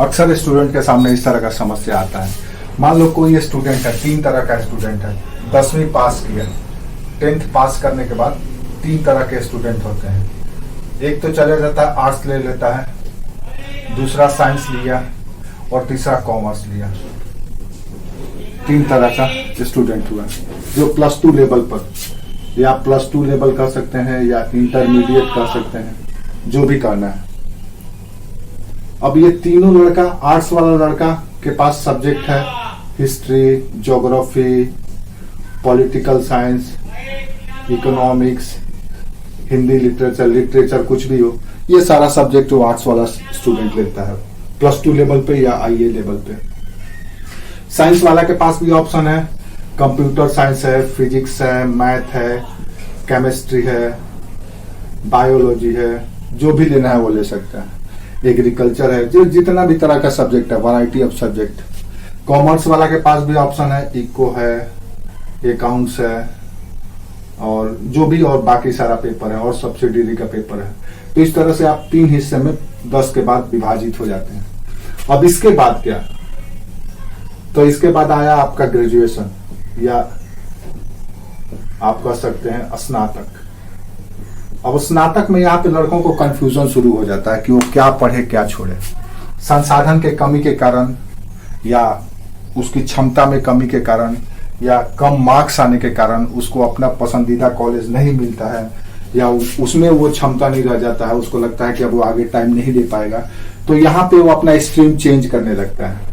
अक्सर स्टूडेंट के सामने इस तरह का समस्या आता है। मान लो कोई स्टूडेंट है, 3 तरह का स्टूडेंट है, 10वीं पास किया, 10th पास करने के बाद 3 तरह के स्टूडेंट होते हैं। एक तो चले जाता है आर्ट्स ले लेता है, दूसरा साइंस लिया और तीसरा कॉमर्स लिया। 3 तरह का स्टूडेंट हुआ जो +2 लेवल पर, या +2 लेवल कर सकते हैं या इंटरमीडिएट कर सकते हैं, जो भी करना है। अब ये तीनों लड़का, आर्ट्स वाला लड़का के पास सब्जेक्ट है history, geography, political science, economics, Hindi literature कुछ भी हो, ये सारा सब्जेक्ट वो आर्ट्स वाला स्टूडेंट लेता है +2 लेवल पे या IA लेवल पे। साइंस वाला के पास भी ऑप्शन है, कंप्यूटर साइंस है, फिजिक्स है, मैथ है, केमिस्ट्री है, बायोलॉजी है, जो भी लेना है वो ले सकता है। एग्रीकल्चर है, जो जितना भी तरह का सब्जेक्ट है, वैरायटी ऑफ सब्जेक्ट। कॉमर्स वाला के पास भी ऑप्शन है, इको है, अकाउंट्स है, और जो भी और बाकी सारा पेपर है, और सब्सिडरी का पेपर है। तो इस तरह से आप 3 हिस्से में 10 के बाद विभाजित हो जाते हैं। अब इसके बाद क्या, तो इसके बाद आया आपका ग्रेजुएशन, या आप कह सकते हैं स्नातक। अब स्नातक में यहाँ पे लड़कों को कंफ्यूजन शुरू हो जाता है कि वो क्या पढ़े क्या छोड़े। संसाधन के कमी के कारण, या उसकी क्षमता में कमी के कारण, या कम मार्क्स आने के कारण उसको अपना पसंदीदा कॉलेज नहीं मिलता है, या उसमें वो क्षमता नहीं रह जाता है, उसको लगता है कि अब वो आगे टाइम नहीं दे पाएगा, तो यहाँ पे वो अपना स्ट्रीम चेंज करने लगता है।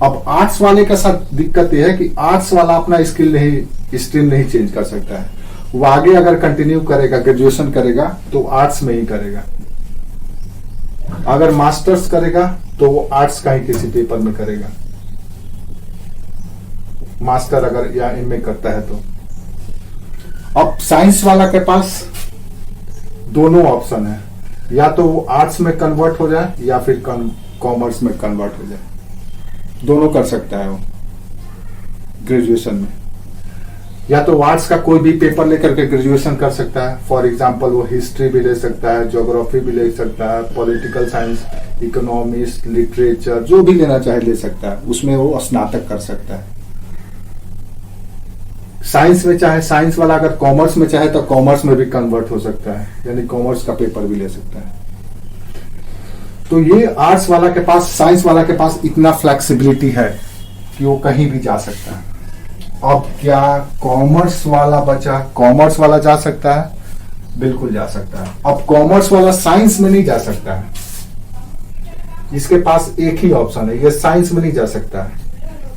अब आर्ट्स वाले का साथ दिक्कत यह है कि आर्ट्स वाला अपना स्ट्रीम नहीं चेंज कर सकता है। वो आगे अगर कंटिन्यू करेगा, ग्रेजुएशन करेगा, तो आर्ट्स में ही करेगा। अगर मास्टर्स करेगा तो वो आर्ट्स का ही किसी पेपर में करेगा, मास्टर अगर या MA करता है तो। अब साइंस वाला के पास दोनों ऑप्शन है, या तो वो आर्ट्स में कन्वर्ट हो जाए या फिर कॉमर्स में कन्वर्ट हो जाए, दोनों कर सकता है वो ग्रेजुएशन में। या तो आर्ट्स का कोई भी पेपर लेकर के ग्रेजुएशन कर सकता है, फॉर एग्जांपल वो हिस्ट्री भी ले सकता है, ज्योग्राफी भी ले सकता है, पॉलिटिकल साइंस, इकोनॉमिक्स, लिटरेचर, जो भी लेना चाहे ले सकता है, उसमें वो स्नातक कर सकता है। साइंस में चाहे, साइंस वाला अगर कॉमर्स में चाहे तो कॉमर्स में भी कन्वर्ट हो सकता है, यानी कॉमर्स का पेपर भी ले सकता है। तो ये आर्ट्स वाला के पास, साइंस वाला के पास इतना फ्लेक्सिबिलिटी है कि वो कहीं भी जा सकता है। अब क्या कॉमर्स वाला बचा, कॉमर्स वाला जा सकता है? बिल्कुल जा सकता है। अब कॉमर्स वाला साइंस में नहीं जा सकता है, इसके पास एक ही ऑप्शन है, ये साइंस में नहीं जा सकता है,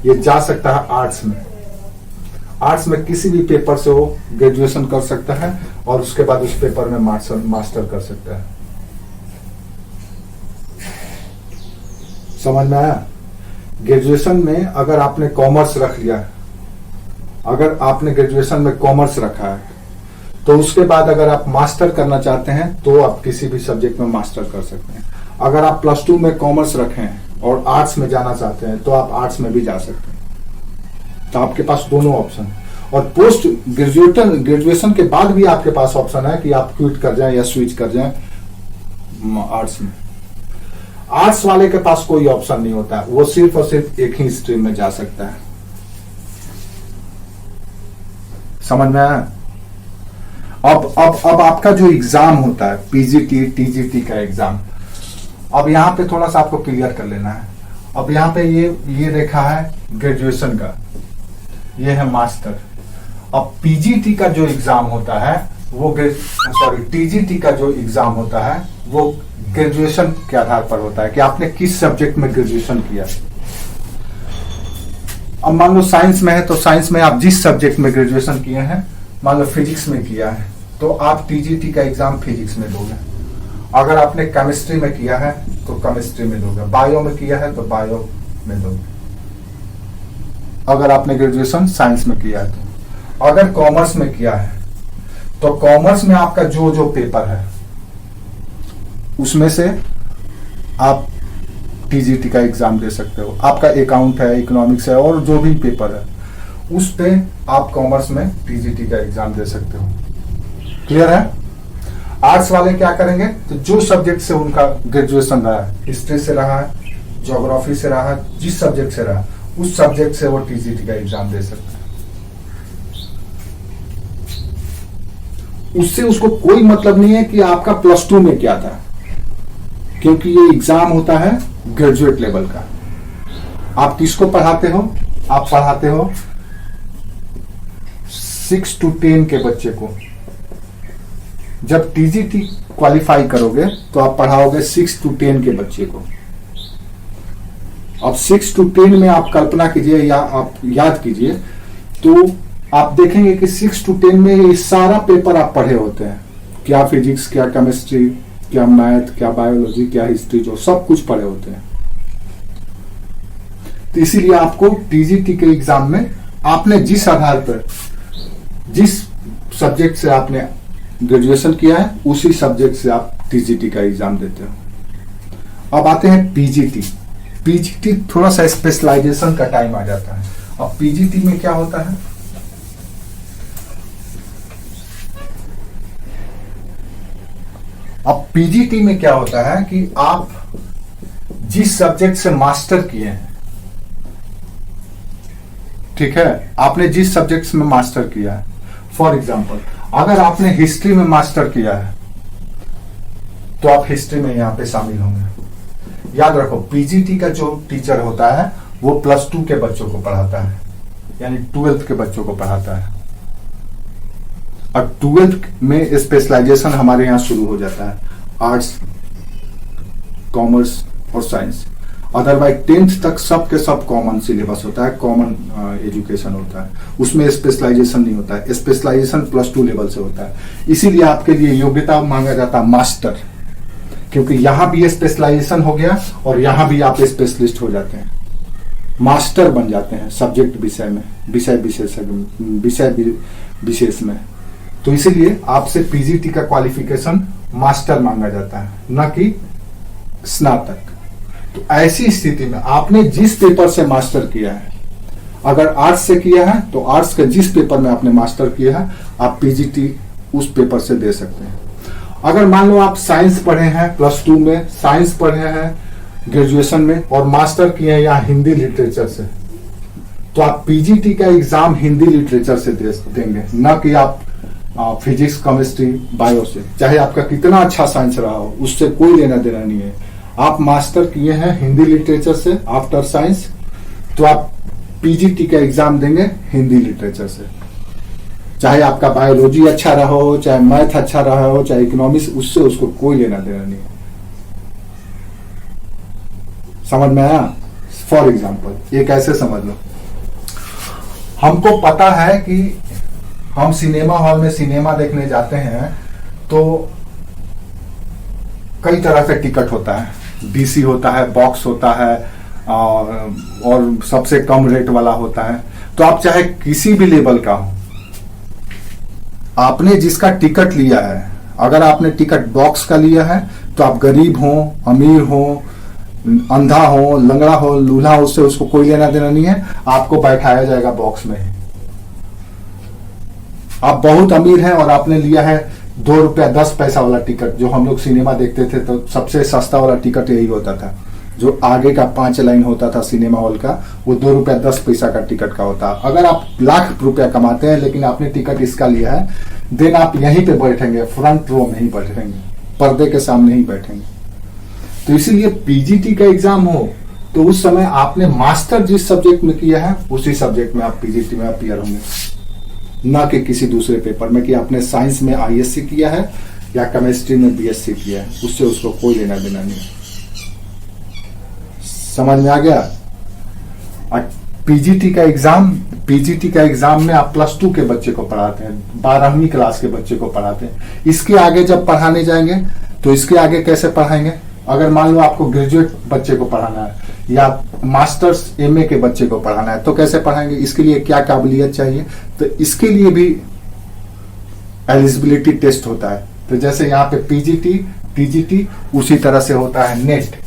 ये जा सकता है आर्ट्स में। आर्ट्स में किसी भी पेपर से वो ग्रेजुएशन कर सकता है और उसके बाद उस पेपर में मास्टर कर सकता है। समझ में आया? ग्रेजुएशन में अगर आपने कॉमर्स रख लिया, अगर आपने ग्रेजुएशन में कॉमर्स रखा है, तो उसके बाद अगर आप मास्टर करना चाहते हैं तो आप किसी भी सब्जेक्ट में मास्टर कर सकते हैं। अगर आप +2 में कॉमर्स रखें और आर्ट्स में जाना चाहते हैं तो आप आर्ट्स में भी जा सकते हैं। तो आपके पास दोनों ऑप्शन, और पोस्ट ग्रेजुएशन के बाद भी आपके पास ऑप्शन है कि आप क्विट कर जाएं या स्विच कर जाएं आर्ट्स में। आर्ट्स वाले के पास कोई ऑप्शन नहीं होता है, वो सिर्फ और सिर्फ एक ही स्ट्रीम में जा सकता है। समझ में आया? अब आपका जो एग्जाम होता है, PGT TGT का एग्जाम, अब यहाँ पे थोड़ा सा आपको क्लियर कर लेना है। अब यहाँ पे ये रेखा है ग्रेजुएशन का, ये है मास्टर। अब PGT का जो एग्जाम होता है वो TGT का जो एग्जाम होता है वो ग्रेजुएशन के आधार पर होता है कि आपने किस सब्जेक्ट में ग्रेजुएशन किया। अब मान लो साइंस में है तो साइंस में आप जिस सब्जेक्ट में ग्रेजुएशन किए हैं, मान लो फिजिक्स में किया है तो आप TGT का एग्जाम फिजिक्स में दोगे। अगर आपने केमिस्ट्री में किया है तो केमिस्ट्री में दोगे, बायो में किया है तो बायो में दोगे, अगर आपने ग्रेजुएशन साइंस में किया है तो। अगर कॉमर्स में किया है तो कॉमर्स में आपका जो पेपर है उसमें से आप TGT का एग्जाम दे सकते हो। आपका अकाउंट है, इकोनॉमिक्स है, और जो भी पेपर है उस पे आप कॉमर्स में TGT का एग्जाम दे सकते हो। क्लियर है? आर्ट्स वाले क्या करेंगे, तो जो सब्जेक्ट से उनका ग्रेजुएशन रहा है, हिस्ट्री से रहा है, ज्योग्राफी से रहा, जिस सब्जेक्ट से रहा, उस सब्जेक्ट से वो टीजीटी का एग्जाम दे सकता है। उससे उसको कोई मतलब नहीं है कि आपका प्लस टू में क्या था, क्योंकि ये एग्जाम होता है ग्रेजुएट लेवल का। आप किसको पढ़ाते हो? आप पढ़ाते हो 6 to 10 के बच्चे को। जब टीजीटी क्वालिफाई करोगे तो आप पढ़ाओगे 6 to 10 के बच्चे को। अब 6 to 10 में आप कल्पना कीजिए या आप याद कीजिए, तो आप देखेंगे कि 6 to 10 में ये सारा पेपर आप पढ़े होते हैं। क्या फिजिक्स, क्या केमिस्ट्री, क्या मैथ, क्या बायोलॉजी, क्या हिस्ट्री, जो सब कुछ पढ़े होते हैं। तो इसीलिए आपको टीजीटी के एग्जाम में आपने जिस आधार पर, जिस सब्जेक्ट से आपने ग्रेजुएशन किया है, उसी सब्जेक्ट से आप टीजीटी का एग्जाम देते हो। अब आते हैं पीजीटी। पीजीटी थोड़ा सा स्पेशलाइजेशन का टाइम आ जाता है। अब पीजीटी में क्या होता है? अब पीजीटी में क्या होता है कि आप जिस सब्जेक्ट से मास्टर किए हैं, ठीक है, आपने जिस सब्जेक्ट में मास्टर किया है, फॉर एग्जाम्पल अगर आपने हिस्ट्री में मास्टर किया है तो आप हिस्ट्री में यहां पे शामिल होंगे। याद रखो, पीजीटी का जो टीचर होता है वो +2 के बच्चों को पढ़ाता है, यानी 12th के बच्चों को पढ़ाता है। और 12th में स्पेशलाइजेशन हमारे यहां शुरू हो जाता है, आर्ट्स, कॉमर्स और साइंस। अदरवाइज 10th तक सब के सब कॉमन सिलेबस होता है, कॉमन एजुकेशन होता है, उसमें स्पेशलाइजेशन नहीं होता है। स्पेशलाइजेशन +2 लेवल से होता है। इसीलिए आपके लिए योग्यता मांगा जाता है मास्टर, क्योंकि यहां भी स्पेशलाइजेशन हो गया और यहां भी आप स्पेशलिस्ट हो जाते हैं, मास्टर बन जाते हैं सब्जेक्ट विषय में, विषय विशेष में। तो इसीलिए आपसे पीजीटी का क्वालिफिकेशन मास्टर मांगा जाता है, न कि स्नातक। तो ऐसी स्थिति में आपने जिस पेपर से मास्टर किया है, अगर आर्ट्स से किया है तो आर्ट्स के जिस पेपर में आपने मास्टर किया है, आप पीजीटी उस पेपर से दे सकते हैं। अगर मान लो आप साइंस पढ़े हैं, +2 में साइंस पढ़े हैं ग्रेजुएशन में और मास्टर किए हैं यहाँ हिंदी लिटरेचर से, तो आप पीजीटी का एग्जाम हिंदी लिटरेचर से देंगे, न कि आप फिजिक्स, केमिस्ट्री, बायो से। चाहे आपका कितना अच्छा साइंस रहा हो, उससे कोई लेना देना नहीं है। आप मास्टर किए हैं हिंदी लिटरेचर से आफ्टर साइंस, तो आप पीजीटी का एग्जाम देंगे हिंदी लिटरेचर से। चाहे आपका बायोलॉजी अच्छा रहा हो, चाहे मैथ अच्छा रहा हो, चाहे इकोनॉमिक्स, उससे उसको कोई लेना देना नहीं है। समझ में आया? फॉर एग्जाम्पल एक ऐसे समझ लो, हमको पता है कि हम सिनेमा हॉल में सिनेमा देखने जाते हैं तो कई तरह का टिकट होता है, डीसी होता है, बॉक्स होता है, और सबसे कम रेट वाला होता है। तो आप चाहे किसी भी लेवल का हो, आपने जिसका टिकट लिया है, अगर आपने टिकट बॉक्स का लिया है तो आप गरीब हो, अमीर हो, अंधा हो, लंगड़ा हो, लूल्हा हो, उससे उसको कोई लेना देना नहीं है। आपको बैठाया जाएगा बॉक्स में। आप बहुत अमीर हैं और आपने लिया है 2 रुपया 10 पैसा वाला टिकट। जो हम लोग सिनेमा देखते थे तो सबसे सस्ता वाला टिकट यही होता था, जो आगे का 5 लाइन होता था सिनेमा हॉल का, वो 2 रुपया 10 पैसा का टिकट का होता। अगर आप लाख रुपया कमाते हैं लेकिन आपने टिकट इसका लिया है, देन आप यहीं पे बैठेंगे, फ्रंट रो में ही बैठेंगे, पर्दे के सामने ही बैठेंगे। तो इसीलिए पीजीटी का एग्जाम हो तो उस समय आपने मास्टर जिस सब्जेक्ट में किया है उसी सब्जेक्ट में आप पीजीटी में अपीयर होंगे, ना कि किसी दूसरे पेपर में कि आपने साइंस में आईएससी किया है या केमिस्ट्री में बीएससी किया है, उससे उसको कोई लेना देना नहीं। समझ में आ गया? पीजीटी का एग्जाम में आप +2 के बच्चे को पढ़ाते हैं, 12वीं क्लास के बच्चे को पढ़ाते हैं। इसके आगे जब पढ़ाने जाएंगे तो इसके आगे कैसे पढ़ाएंगे? अगर मान लो आपको ग्रेजुएट बच्चे को पढ़ाना है या मास्टर्स एमए के बच्चे को पढ़ाना है, तो कैसे पढ़ाएंगे? इसके लिए क्या काबिलियत चाहिए? तो इसके लिए भी एलिजिबिलिटी टेस्ट होता है। तो जैसे यहाँ पे पीजीटी, टीजीटी, उसी तरह से होता है नेट।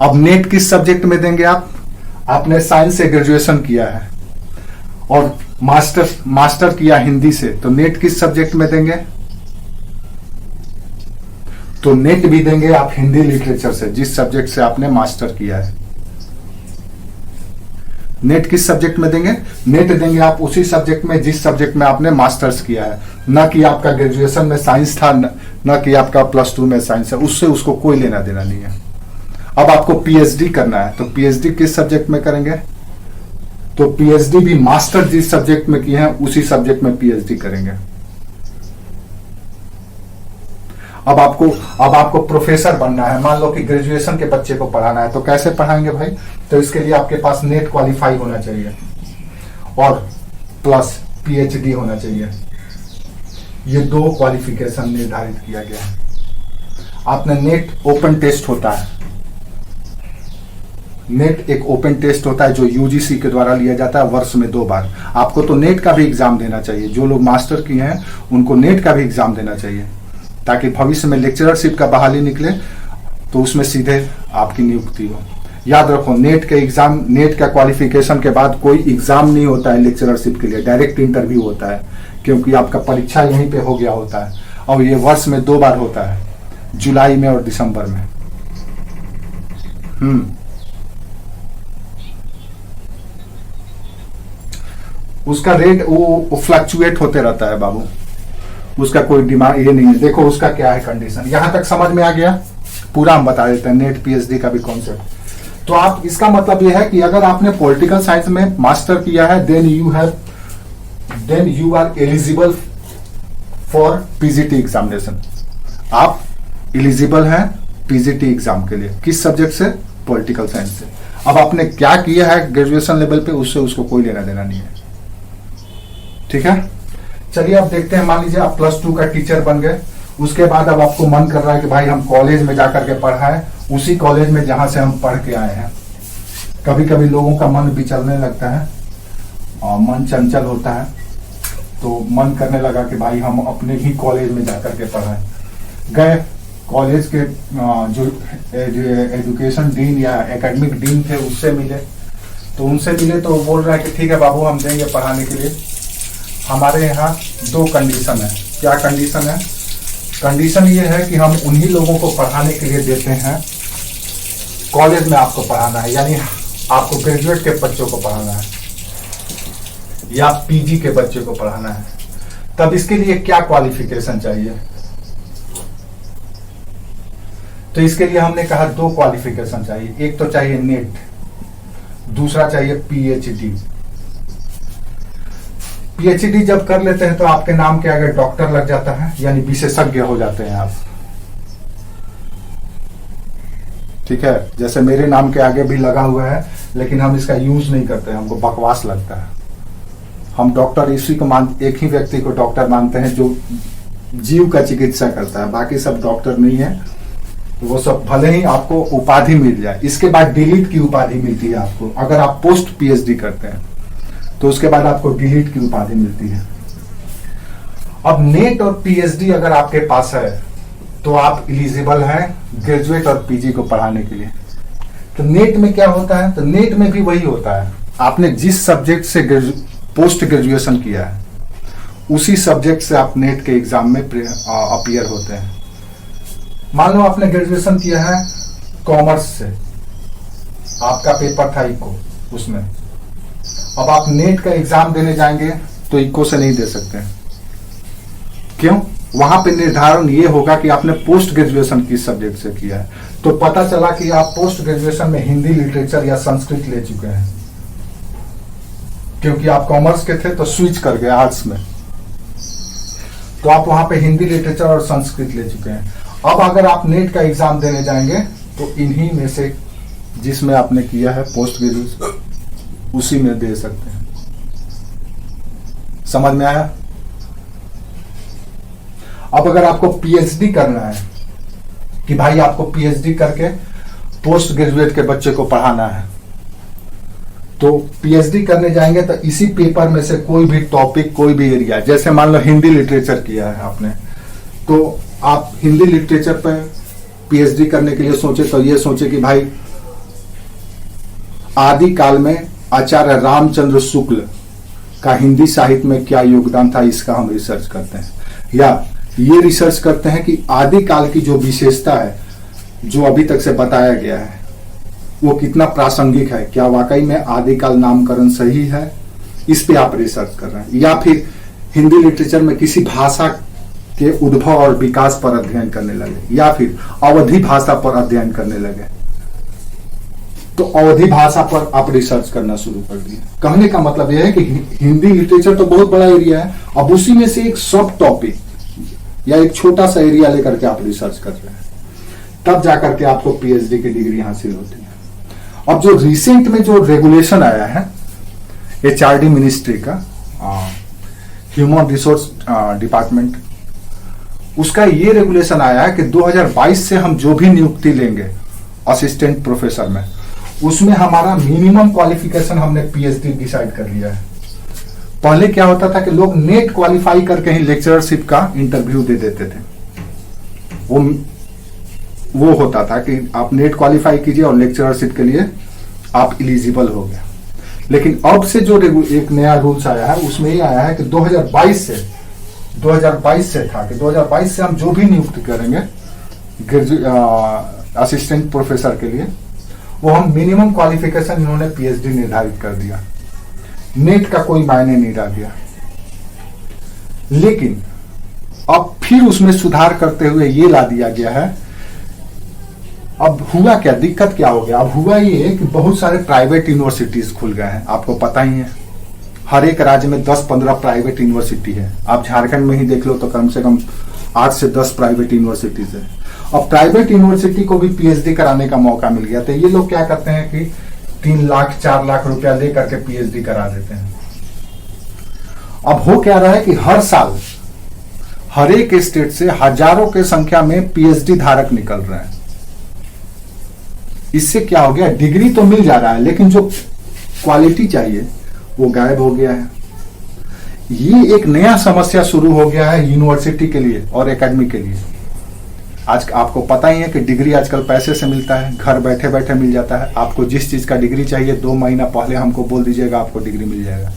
अब नेट किस सब्जेक्ट में देंगे आप? आपने साइंस से ग्रेजुएशन किया है और मास्टर किया हिंदी से, तो नेट किस सब्जेक्ट में देंगे? तो नेट भी देंगे आप हिंदी लिटरेचर से, जिस सब्जेक्ट से आपने मास्टर किया है। नेट किस सब्जेक्ट में देंगे? नेट देंगे आप उसी सब्जेक्ट में जिस सब्जेक्ट में आपने मास्टर्स किया है, न कि आपका ग्रेजुएशन में साइंस था, न कि आपका +2 में साइंस है, उससे उसको कोई लेना देना नहीं है। अब आपको पीएचडी करना है, तो पीएचडी किस सब्जेक्ट में करेंगे? तो पीएचडी भी मास्टर जिस सब्जेक्ट में किए हैं उसी सब्जेक्ट में पीएचडी करेंगे। अब आपको प्रोफेसर बनना है, मान लो कि ग्रेजुएशन के बच्चे को पढ़ाना है, तो कैसे पढ़ाएंगे भाई? तो इसके लिए आपके पास नेट क्वालिफाई होना चाहिए और प्लस पीएचडी होना चाहिए। ये 2 क्वालिफिकेशन निर्धारित किया गया है। आपने नेट ओपन टेस्ट होता है, नेट एक ओपन टेस्ट होता है जो यूजीसी के द्वारा लिया जाता है वर्ष में 2 बार। आपको तो नेट का भी एग्जाम देना चाहिए, जो लोग मास्टर किए हैं उनको नेट का भी एग्जाम देना चाहिए, ताकि भविष्य में लेक्चररशिप का बहाली निकले तो उसमें सीधे आपकी नियुक्ति हो। याद रखो, नेट के एग्जाम, नेट का क्वालिफिकेशन के बाद कोई एग्जाम नहीं होता है लेक्चररशिप के लिए, डायरेक्ट इंटरव्यू होता है, क्योंकि आपका परीक्षा यहीं पे हो गया होता है। और ये वर्ष में 2 बार होता है, जुलाई में और दिसंबर में। उसका रेट वो फ्लक्चुएट होते रहता है बाबू, उसका कोई डिमांड ये नहीं है। देखो उसका क्या है कंडीशन, यहां तक समझ में आ गया? पूरा हम बता देते हैं नेट पीएचडी का भी कॉन्सेप्ट। तो आप, इसका मतलब ये है कि अगर आपने पॉलिटिकल साइंस में मास्टर किया है, then you are eligible for PGT examination. आप एलिजिबल हैं पीजीटी एग्जाम के लिए। किस सब्जेक्ट से? पॉलिटिकल साइंस से। अब आपने क्या किया है ग्रेजुएशन लेवल पे, उससे उसको कोई लेना देना नहीं है। ठीक है, चलिए अब देखते हैं। मान लीजिए आप +2 का टीचर बन गए, उसके बाद अब आपको मन कर रहा है कि भाई हम कॉलेज में जाकर के पढ़ाएं, उसी कॉलेज में जहां से हम पढ़ के आए हैं। कभी कभी लोगों का मन विचलने लगता है और मन चंचल होता है, तो मन करने लगा कि भाई हम अपने ही कॉलेज में जाकर के पढ़ाएं। गए कॉलेज के जो एजुकेशन डीन या एकेडमिक डीन थे उससे मिले, तो उनसे मिले तो बोल रहा है कि ठीक है बाबू हम देंगे पढ़ाने के लिए। हमारे यहाँ 2 कंडीशन है। क्या कंडीशन है? कंडीशन ये है कि हम उन्हीं लोगों को पढ़ाने के लिए देते हैं, कॉलेज में आपको पढ़ाना है, यानी आपको ग्रेजुएट के बच्चों को पढ़ाना है या पीजी के बच्चे को पढ़ाना है। तब इसके लिए क्या क्वालिफिकेशन चाहिए? तो इसके लिए हमने कहा 2 क्वालिफिकेशन चाहिए। एक तो चाहिए नेट, दूसरा चाहिए पीएचडी। पीएचडी जब कर लेते हैं तो आपके नाम के आगे डॉक्टर लग जाता है, यानी विशेषज्ञ हो जाते हैं आप। ठीक है, जैसे मेरे नाम के आगे भी लगा हुआ है, लेकिन हम इसका यूज नहीं करते हैं, हमको बकवास लगता है। हम डॉक्टर इसी को एक ही व्यक्ति को डॉक्टर मानते हैं जो जीव का चिकित्सा करता है, बाकी सब डॉक्टर नहीं है। वो सब भले ही आपको उपाधि मिल जाए, इसके बाद डिलीट की उपाधि मिलती है आपको। अगर आप पोस्ट पीएचडी करते हैं तो उसके बाद आपको डिलीट की उपाधि मिलती है। अब नेट और पीएचडी अगर आपके पास है तो आप एलिजिबल हैं ग्रेजुएट और पीजी को पढ़ाने के लिए। तो नेट में क्या होता है? तो नेट में भी वही होता है, आपने जिस सब्जेक्ट से पोस्ट ग्रेजुएशन किया है उसी सब्जेक्ट से आप नेट के एग्जाम में अपीयर होते हैं। मान लो आपने ग्रेजुएशन किया है कॉमर्स से, आपका पेपर था इको, उसमें अब आप नेट का एग्जाम देने जाएंगे तो इको से नहीं दे सकते। क्यों? वहां पे निर्धारण ये होगा कि आपने पोस्ट ग्रेजुएशन किस सब्जेक्ट से किया है। तो पता चला कि आप पोस्ट ग्रेजुएशन में हिंदी लिटरेचर या संस्कृत ले चुके हैं, क्योंकि आप कॉमर्स के थे तो स्विच कर गए आर्ट्स में, तो आप वहां पे हिंदी लिटरेचर और संस्कृत ले चुके हैं। अब अगर आप नेट का एग्जाम देने जाएंगे तो इन्हीं में से जिसमें आपने किया है पोस्ट ग्रेजुएशन उसी में दे सकते हैं। समझ में आया? अब अगर आपको पीएचडी करना है कि भाई आपको पीएचडी करके पोस्ट ग्रेजुएट के बच्चे को पढ़ाना है, तो पीएचडी करने जाएंगे तो इसी पेपर में से कोई भी टॉपिक, कोई भी एरिया, जैसे मान लो हिंदी लिटरेचर किया है आपने, तो आप हिंदी लिटरेचर पर पीएचडी करने के लिए सोचे तो ये सोचे कि भाई आदि काल में आचार्य रामचंद्र शुक्ल का हिंदी साहित्य में क्या योगदान था, इसका हम रिसर्च करते हैं। या ये रिसर्च करते हैं कि आदिकाल की जो विशेषता है जो अभी तक से बताया गया है वो कितना प्रासंगिक है, क्या वाकई में आदिकाल नामकरण सही है, इस पे आप रिसर्च कर रहे हैं, या फिर हिंदी लिटरेचर में किसी भाषा के उद्भव और विकास पर अध्ययन करने लगे, या फिर अवधी भाषा पर अध्ययन करने लगे। तो अवधी भाषा पर आप रिसर्च करना शुरू कर दिए। कहने का मतलब यह है कि हिंदी लिटरेचर तो बहुत बड़ा एरिया है, अब उसी में से एक सब टॉपिक या एक छोटा सा एरिया लेकर के आप रिसर्च कर रहे हैं, तब जाकर के आपको पीएचडी की डिग्री हासिल होती है। अब जो रिसेंट में जो रेगुलेशन आया है एचआरडी मिनिस्ट्री का, ह्यूमन रिसोर्स डिपार्टमेंट, उसका ये रेगुलेशन आया है कि 2022 से हम जो भी नियुक्ति लेंगे असिस्टेंट प्रोफेसर में, उसमें हमारा मिनिमम क्वालिफिकेशन हमने पीएचडी डिसाइड कर लिया है। पहले क्या होता था कि लोग नेट क्वालिफाई करके ही लेक्चरशिप का इंटरव्यू दे देते थे। वो होता था कि आप नेट क्वालिफाई कीजिए और लेक्चरशिप के लिए आप इलिजिबल हो गए। लेकिन अब से जो एक नया रूल्स आया है उसमें ये आया है कि 2022 से था कि 2022 से हम जो भी नियुक्त करेंगे असिस्टेंट प्रोफेसर के लिए, वो हम मिनिमम क्वालिफिकेशन इन्होंने पीएचडी निर्धारित कर दिया, नेट का कोई मायने नहीं रह गया। लेकिन अब फिर उसमें सुधार करते हुए ये ला दिया गया है। अब हुआ क्या, दिक्कत क्या हो गया, अब हुआ ये कि बहुत सारे प्राइवेट यूनिवर्सिटीज खुल गए हैं। आपको पता ही है हर एक राज्य में 10-15 प्राइवेट यूनिवर्सिटी है। आप झारखंड में ही देख लो तो कम से कम 8 से 10 प्राइवेट यूनिवर्सिटीज है। अब प्राइवेट यूनिवर्सिटी को भी पीएचडी कराने का मौका मिल गया, तो ये लोग क्या करते हैं कि 3 लाख 4 लाख रुपया लेकर के पीएचडी करा देते हैं। अब हो क्या रहा है कि हर साल हर एक स्टेट से हजारों के संख्या में पीएचडी धारक निकल रहे हैं। इससे क्या हो गया, डिग्री तो मिल जा रहा है लेकिन जो क्वालिटी चाहिए वो गायब हो गया है। ये एक नया समस्या शुरू हो गया है यूनिवर्सिटी के लिए और एकेडमी के लिए। आज आपको पता ही है कि डिग्री आजकल पैसे से मिलता है, घर बैठे बैठे मिल जाता है। आपको जिस चीज का डिग्री चाहिए 2 महीना पहले हमको बोल दीजिएगा, आपको डिग्री मिल जाएगा।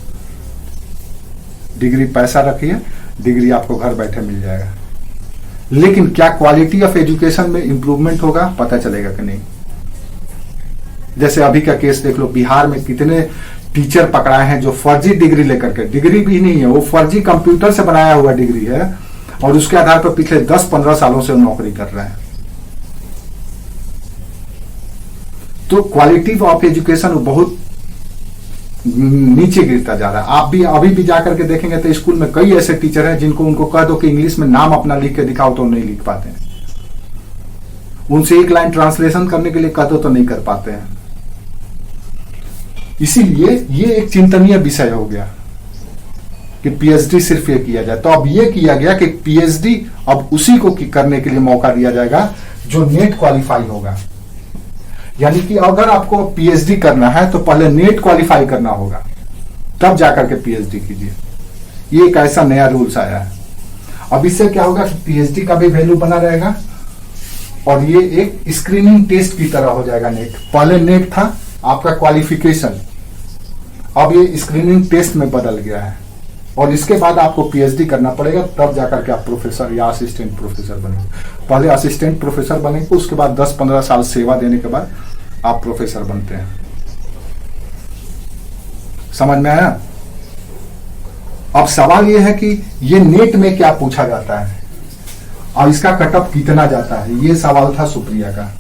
डिग्री पैसा रखिए, डिग्री आपको घर बैठे मिल जाएगा। लेकिन क्या क्वालिटी ऑफ एजुकेशन में इंप्रूवमेंट होगा, पता चलेगा कि नहीं। जैसे अभी का केस देख लो, बिहार में कितने टीचर पकड़ाए हैं जो फर्जी डिग्री लेकर के, डिग्री भी नहीं है, वो फर्जी कंप्यूटर से बनाया हुआ डिग्री है और उसके आधार पर पिछले 10-15 सालों से नौकरी कर रहे हैं। तो क्वालिटी ऑफ एजुकेशन बहुत नीचे गिरता जा रहा है। आप भी अभी भी जाकर के देखेंगे तो स्कूल में कई ऐसे टीचर हैं जिनको उनको कह दो कि इंग्लिश में नाम अपना लिख के दिखाओ तो नहीं लिख पाते हैं। उनसे एक लाइन ट्रांसलेशन करने के लिए कह दो तो नहीं कर पाते हैं। इसीलिए ये एक चिंतनीय विषय हो गया कि पीएचडी सिर्फ ये किया जाए। तो अब ये किया गया कि पीएचडी अब उसी को करने के लिए मौका दिया जाएगा जो नेट क्वालिफाई होगा। यानी कि अगर आपको पीएचडी करना है तो पहले नेट क्वालिफाई करना होगा, तब जाकर के पीएचडी कीजिए। ये एक ऐसा नया रूल्स आया है। अब इससे क्या होगा कि पीएचडी का भी वैल्यू बना रहेगा और ये एक स्क्रीनिंग टेस्ट की तरह हो जाएगा। नेट पहले नेट था आपका क्वालिफिकेशन, अब ये स्क्रीनिंग टेस्ट में बदल गया है और इसके बाद आपको पीएचडी करना पड़ेगा, तब जाकर के आप प्रोफेसर या असिस्टेंट प्रोफेसर बनेंगे। पहले असिस्टेंट प्रोफेसर बनेंगे, उसके बाद 10-15 साल सेवा देने के बाद आप प्रोफेसर बनते हैं। समझ में आया? अब सवाल यह है कि ये नेट में क्या पूछा जाता है और इसका कटअप कितना जाता है, ये सवाल था सुप्रिया का।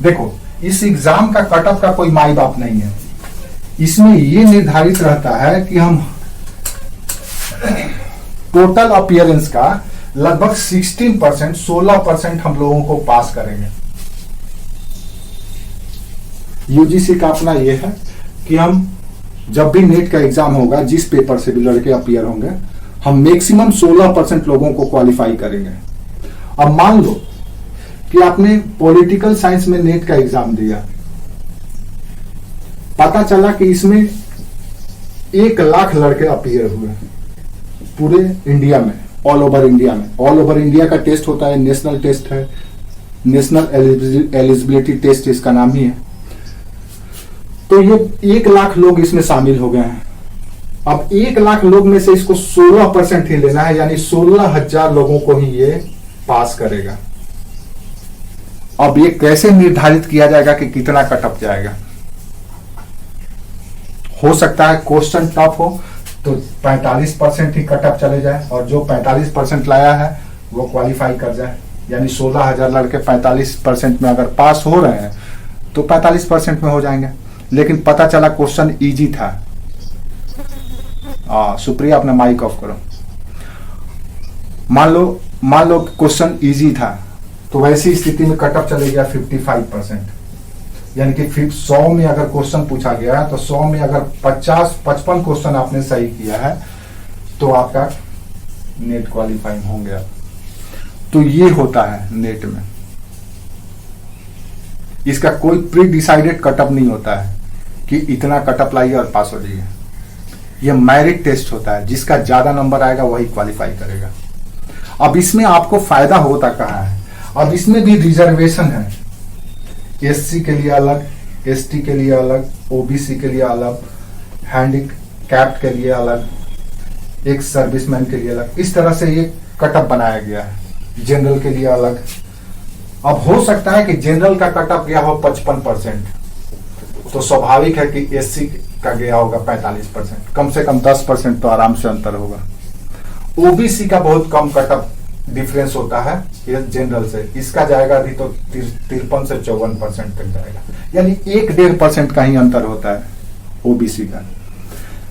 देखो, इस एग्जाम का कटअप का कोई माई बाप नहीं है। इसमें ये निर्धारित रहता है कि हम टोटल अपीयरेंस का लगभग 16% हम लोगों को पास करेंगे। यूजीसी का अपना ये है कि हम जब भी नेट का एग्जाम होगा, जिस पेपर से भी लड़के अपीयर होंगे, हम मैक्सिमम 16% लोगों को क्वालिफाई करेंगे। अब मान लो कि आपने पॉलिटिकल साइंस में नेट का एग्जाम दिया, पता चला कि इसमें 1 लाख लड़के अपीयर हुए पूरे इंडिया में, ऑल ओवर इंडिया में। ऑल ओवर इंडिया का टेस्ट होता है, नेशनल टेस्ट है, नेशनल एलिजिबिलिटी टेस्ट इसका नाम ही है। तो ये 1 लाख लोग इसमें शामिल हो गए हैं। अब 1 लाख लोग में से इसको 16% ही लेना है, यानी 16,000 लोगों को ही ये पास करेगा। अब ये कैसे निर्धारित किया जाएगा कि कितना कटअप जाएगा? हो सकता है क्वेश्चन टफ हो तो 45% ही कटअप चले जाए, और जो 45% लाया है वो क्वालिफाई कर जाए, यानी 16,000 लड़के 45% में अगर पास हो रहे हैं तो 45% में हो जाएंगे। लेकिन पता चला क्वेश्चन इजी था। सुप्रिया अपना माइक ऑफ करो। मान लो क्वेश्चन इजी था, तो वैसी स्थिति में कटअप चले गया 55%, यानी कि 100 में अगर क्वेश्चन पूछा गया है तो 100 में अगर 55 क्वेश्चन आपने सही किया है तो आपका नेट क्वालिफाई हो गया। तो ये होता है नेट में, इसका कोई प्री डिसाइडेड कटअप नहीं होता है कि इतना कटअप लाइए और पास हो जाइए। यह मेरिट टेस्ट होता है, जिसका ज्यादा नंबर आएगा वही क्वालिफाई करेगा। अब इसमें आपको फायदा होता कहाँ है? अब इसमें भी रिजर्वेशन है, एससी के लिए अलग, एसटी के लिए अलग, ओबीसी के लिए अलग, हैंडीकैप्ड के लिए अलग, एक सर्विसमैन के लिए अलग। इस तरह से ये कटअप बनाया गया है। जनरल के लिए अलग। अब हो सकता है कि जनरल का कटअप गया हो 55%, तो स्वाभाविक है कि एससी का गया होगा 45%, कम से कम 10% तो आराम से अंतर होगा। ओबीसी का बहुत कम कटअप डिफरेंस होता है ये जनरल से, इसका जाएगा अभी तो 53 से 54% तक जाएगा, यानी 1-1.5% का ही अंतर होता है ओबीसी का।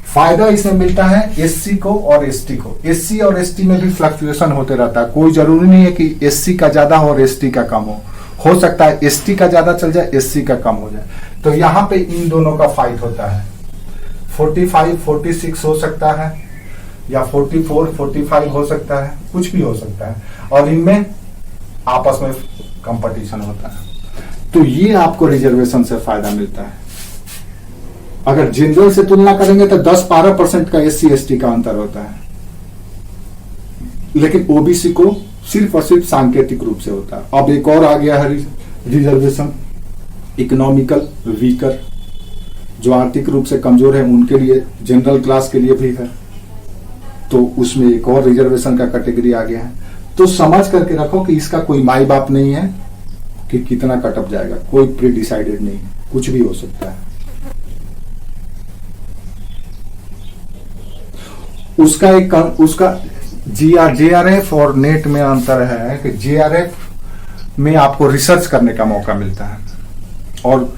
फायदा इसमें मिलता है एससी को और एसटी को। एससी और एसटी में भी फ्लक्चुएशन होते रहता है, कोई जरूरी नहीं है कि एससी का ज्यादा हो और एसटी का कम हो सकता है एसटी का ज्यादा चल जाए, एससी का कम हो जाए। तो यहाँ पे इन दोनों का फाइट होता है। 45, 46 हो सकता है, या 44, 45 हो सकता है, कुछ भी हो सकता है, और इनमें आपस में कंपटीशन होता है। तो ये आपको रिजर्वेशन से फायदा मिलता है। अगर जनरल से तुलना करेंगे तो 10-12% का एससी एसटी का अंतर होता है, लेकिन ओबीसी को सिर्फ और सिर्फ सांकेतिक रूप से होता है। अब एक और आ गया है रिजर्वेशन इकोनॉमिकल वीकर, जो आर्थिक रूप से कमजोर है उनके लिए, जनरल क्लास के लिए भी है, तो उसमें एक और रिजर्वेशन का कैटेगरी आ गया है। तो समझ करके रखो कि इसका कोई माई बाप नहीं है कि कितना कटअप जाएगा, कोई प्री डिसाइडेड नहीं, कुछ भी हो सकता है। उसका जेआरएफ और नेट में अंतर है कि जेआरएफ में आपको रिसर्च करने का मौका मिलता है और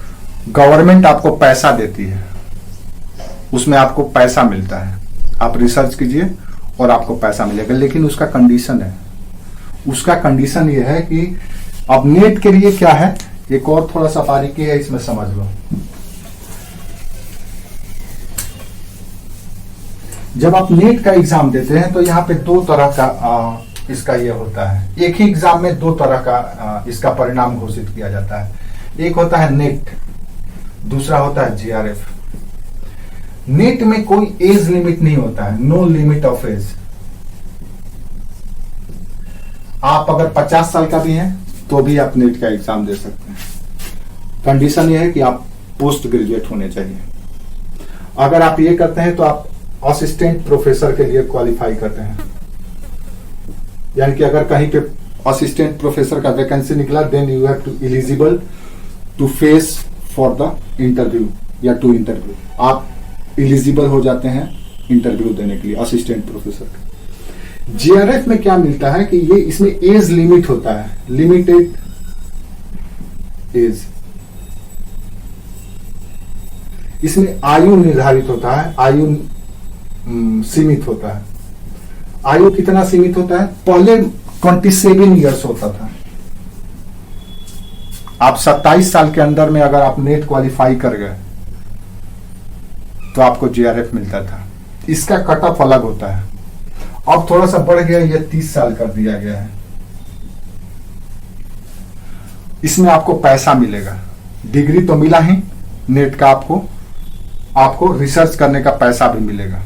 गवर्नमेंट आपको पैसा देती है, उसमें आपको पैसा मिलता है, आप रिसर्च कीजिए और आपको पैसा मिलेगा। लेकिन उसका कंडीशन है, उसका कंडीशन ये है कि अब नेट के लिए क्या है, एक और थोड़ा सा बारीकी है, इसमें समझ लो। जब आप नेट का एग्जाम देते हैं तो यहाँ पे 2 तरह का इसका ये होता है, एक ही एग्जाम में 2 तरह का इसका परिणाम घोषित किया जाता है। एक होता है नेट, दूसरा होता है जेआरएफ। नेट में कोई एज लिमिट नहीं होता है, नो लिमिट ऑफ एज। आप अगर 50 साल का भी हैं तो भी आप नेट का एग्जाम दे सकते हैं। कंडीशन ये है कि आप पोस्ट ग्रेजुएट होने चाहिए। अगर आप ये करते हैं तो आप असिस्टेंट प्रोफेसर के लिए क्वालिफाई करते हैं, यानी कि अगर कहीं पे असिस्टेंट प्रोफेसर का वैकेंसी निकला, then you have to eligible to face for the interview या टू इंटरव्यू, आप एलिजिबल हो जाते हैं इंटरव्यू देने के लिए असिस्टेंट प्रोफेसर का। जेआरएफ में क्या मिलता है कि ये इसमें एज लिमिट होता है, लिमिटेड एज। इसमें आयु निर्धारित होता है, आयु सीमित होता है। आयु कितना सीमित होता है? पहले 27 ईयर्स होता था। आप 27 साल के अंदर में अगर आप नेट क्वालिफाई कर गए तो आपको जेआरएफ मिलता था। इसका कट ऑफ अलग होता है, अब थोड़ा सा बढ़ गया, ये 30 साल कर दिया गया है। इसमें आपको पैसा मिलेगा, डिग्री तो मिला ही नेट का, आपको रिसर्च करने का पैसा भी मिलेगा,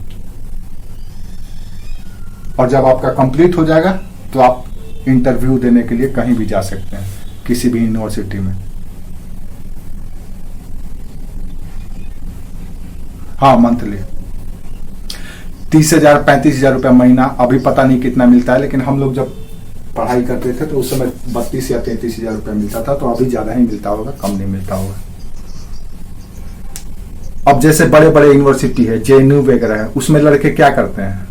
और जब आपका कंप्लीट हो जाएगा तो आप इंटरव्यू देने के लिए कहीं भी जा सकते हैं, किसी भी यूनिवर्सिटी में। हाँ, मंथली। 30,000 35,000 रुपया महीना, अभी पता नहीं कितना मिलता है, लेकिन हम लोग जब पढ़ाई करते थे तो उस समय 32 या 33,000 रुपया मिलता था, तो अभी ज्यादा ही मिलता होगा, कम नहीं मिलता होगा। अब जैसे बड़े बड़े यूनिवर्सिटी है, JNU वगैरह है, उसमें लड़के क्या करते हैं,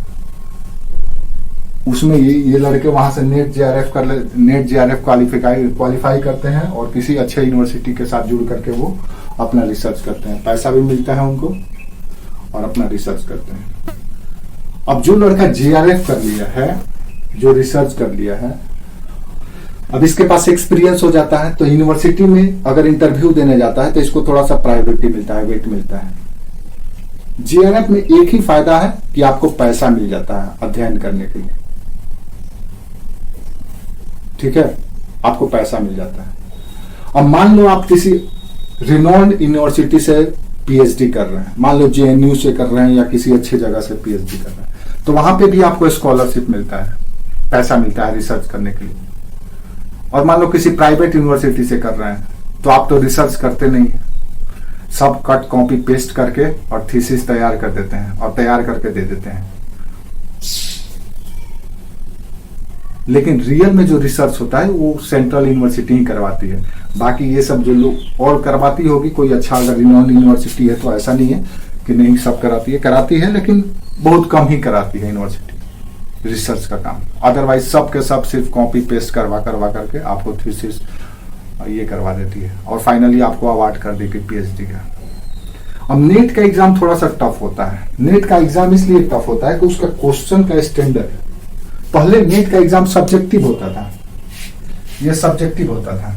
उसमें ये लड़के वहां से नेट JRF क्वालिफाई करते हैं और किसी अच्छे यूनिवर्सिटी के साथ जुड़ करके वो अपना रिसर्च करते हैं, पैसा भी मिलता है उनको और अपना रिसर्च करते हैं। अब जो लड़का JRF कर लिया है, जो रिसर्च कर लिया है, अब इसके पास एक्सपीरियंस हो जाता है, तो यूनिवर्सिटी में अगर इंटरव्यू देने जाता है तो इसको थोड़ा सा प्रायोरिटी मिलता है, वेट मिलता है। JRF में एक ही फायदा है कि आपको पैसा मिल जाता है अध्ययन करने के लिए, ठीक है, आपको पैसा मिल जाता है। अब मान लो आप किसी रिनोन्ड यूनिवर्सिटी से PhD कर रहे हैं, मान लो JNU से कर रहे हैं या किसी अच्छी जगह से PhD कर रहे हैं, तो वहां पे भी आपको स्कॉलरशिप मिलता है, पैसा मिलता है रिसर्च करने के लिए। और मान लो किसी प्राइवेट यूनिवर्सिटी से कर रहे हैं, तो आप तो रिसर्च करते नहीं है, सब कट कॉपी पेस्ट करके और थीसिस तैयार कर देते हैं और तैयार करके दे देते हैं। लेकिन रियल में जो रिसर्च होता है वो सेंट्रल यूनिवर्सिटी ही करवाती है। बाकी ये सब जो लोग और करवाती होगी, कोई अच्छा अगर रिनोन यूनिवर्सिटी है तो ऐसा नहीं है कि नहीं, सब कराती है, लेकिन बहुत कम ही कराती है यूनिवर्सिटी रिसर्च का काम। अदरवाइज सब के सब सिर्फ कॉपी पेस्ट करवा करके आपको थीसिस ये करवा देती है और फाइनली आपको अवार्ड कर देगी PhD का। अब नेट का एग्जाम थोड़ा सा टफ होता है। नेट का एग्जाम इसलिए टफ होता है कि उसका क्वेश्चन का स्टैंडर्ड, पहले नेट का एग्जाम सब्जेक्टिव होता था, ये सब्जेक्टिव होता था,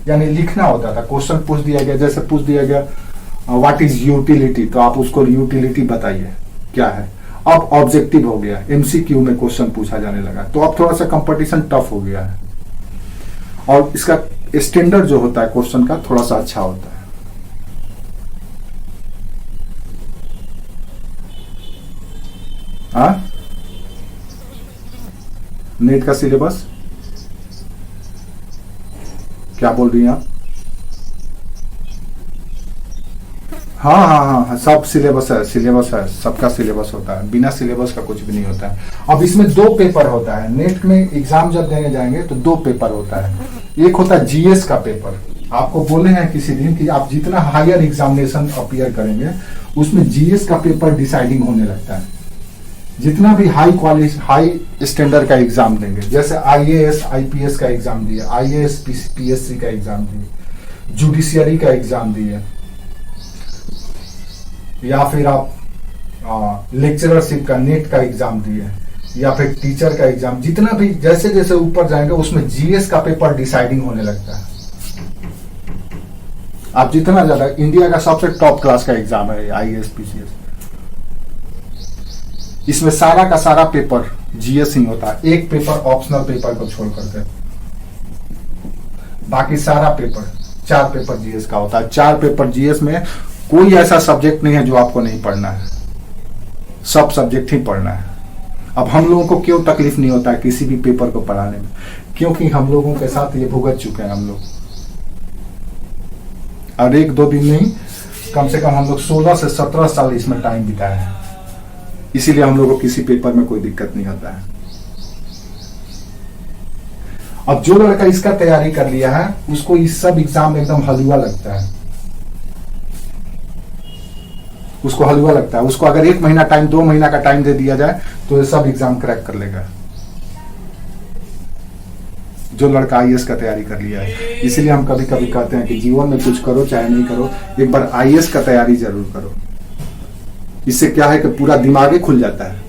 यानी लिखना होता था, क्वेश्चन पूछ दिया गया, जैसे पूछ दिया गया व्हाट इज यूटिलिटी, तो आप उसको यूटिलिटी बताइए क्या है। अब ऑब्जेक्टिव हो गया, MCQ में क्वेश्चन पूछा जाने लगा, तो अब थोड़ा सा कंपटीशन टफ हो गया है और इसका स्टैंडर्ड जो होता है क्वेश्चन का थोड़ा सा अच्छा होता है। हाँ, नेट का सिलेबस क्या बोल रही हैं आप? हाँ, सब सिलेबस है, सबका सिलेबस होता है, बिना सिलेबस का कुछ भी नहीं होता है। अब इसमें 2 पेपर होता है, नेट में एग्जाम जब देने जाएंगे तो 2 पेपर होता है। एक होता है GS का पेपर, आपको बोले हैं किसी दिन कि आप जितना हायर एग्जामिनेशन अपीयर करेंगे उसमें GS का पेपर डिसाइडिंग होने लगता है। जितना भी हाई स्टैंडर्ड का एग्जाम देंगे, जैसे IAS IPS का एग्जाम दिए, IAS PSC का एग्जाम दिए, जुडिशियरी का एग्जाम दिए, या फिर आप लेक्चररशिप का नेट का एग्जाम दिए, या फिर टीचर का एग्जाम, जितना भी जैसे जैसे ऊपर जाएंगे उसमें GS का पेपर डिसाइडिंग होने लगता है। आप जितना ज्यादा, इंडिया का सबसे टॉप क्लास का एग्जाम है IAS PCS, इसमें सारा का सारा पेपर GS ही होता है, एक पेपर ऑप्शनल पेपर को छोड़ करके, बाकी सारा पेपर 4 पेपर GS का होता है। 4 पेपर GS में कोई ऐसा सब्जेक्ट नहीं है जो आपको नहीं पढ़ना है, सब सब्जेक्ट ही पढ़ना है। अब हम लोगों को क्यों तकलीफ नहीं होता है किसी भी पेपर को पढ़ाने में, क्योंकि हम लोगों के साथ ये भुगत चुके हैं हम लोग, और 1-2 दिन नहीं, कम से कम हम लोग 16 से 17 साल इसमें टाइम बिताए हैं, इसीलिए हम लोग को किसी पेपर में कोई दिक्कत नहीं होता है। अब जो लड़का इसका तैयारी कर लिया है उसको इस सब एग्जाम में एकदम हलवा लगता है, उसको हलवा लगता है। उसको अगर 1 महीना टाइम, 2 महीना का टाइम दे दिया जाए तो ये सब एग्जाम क्रैक कर लेगा, जो लड़का IAS का तैयारी कर लिया है। इसीलिए हम कभी कभी कहते हैं कि जीवन में कुछ करो चाहे नहीं करो, एक बार IAS का तैयारी जरूर करो। इससे क्या है कि पूरा दिमाग ही खुल जाता है,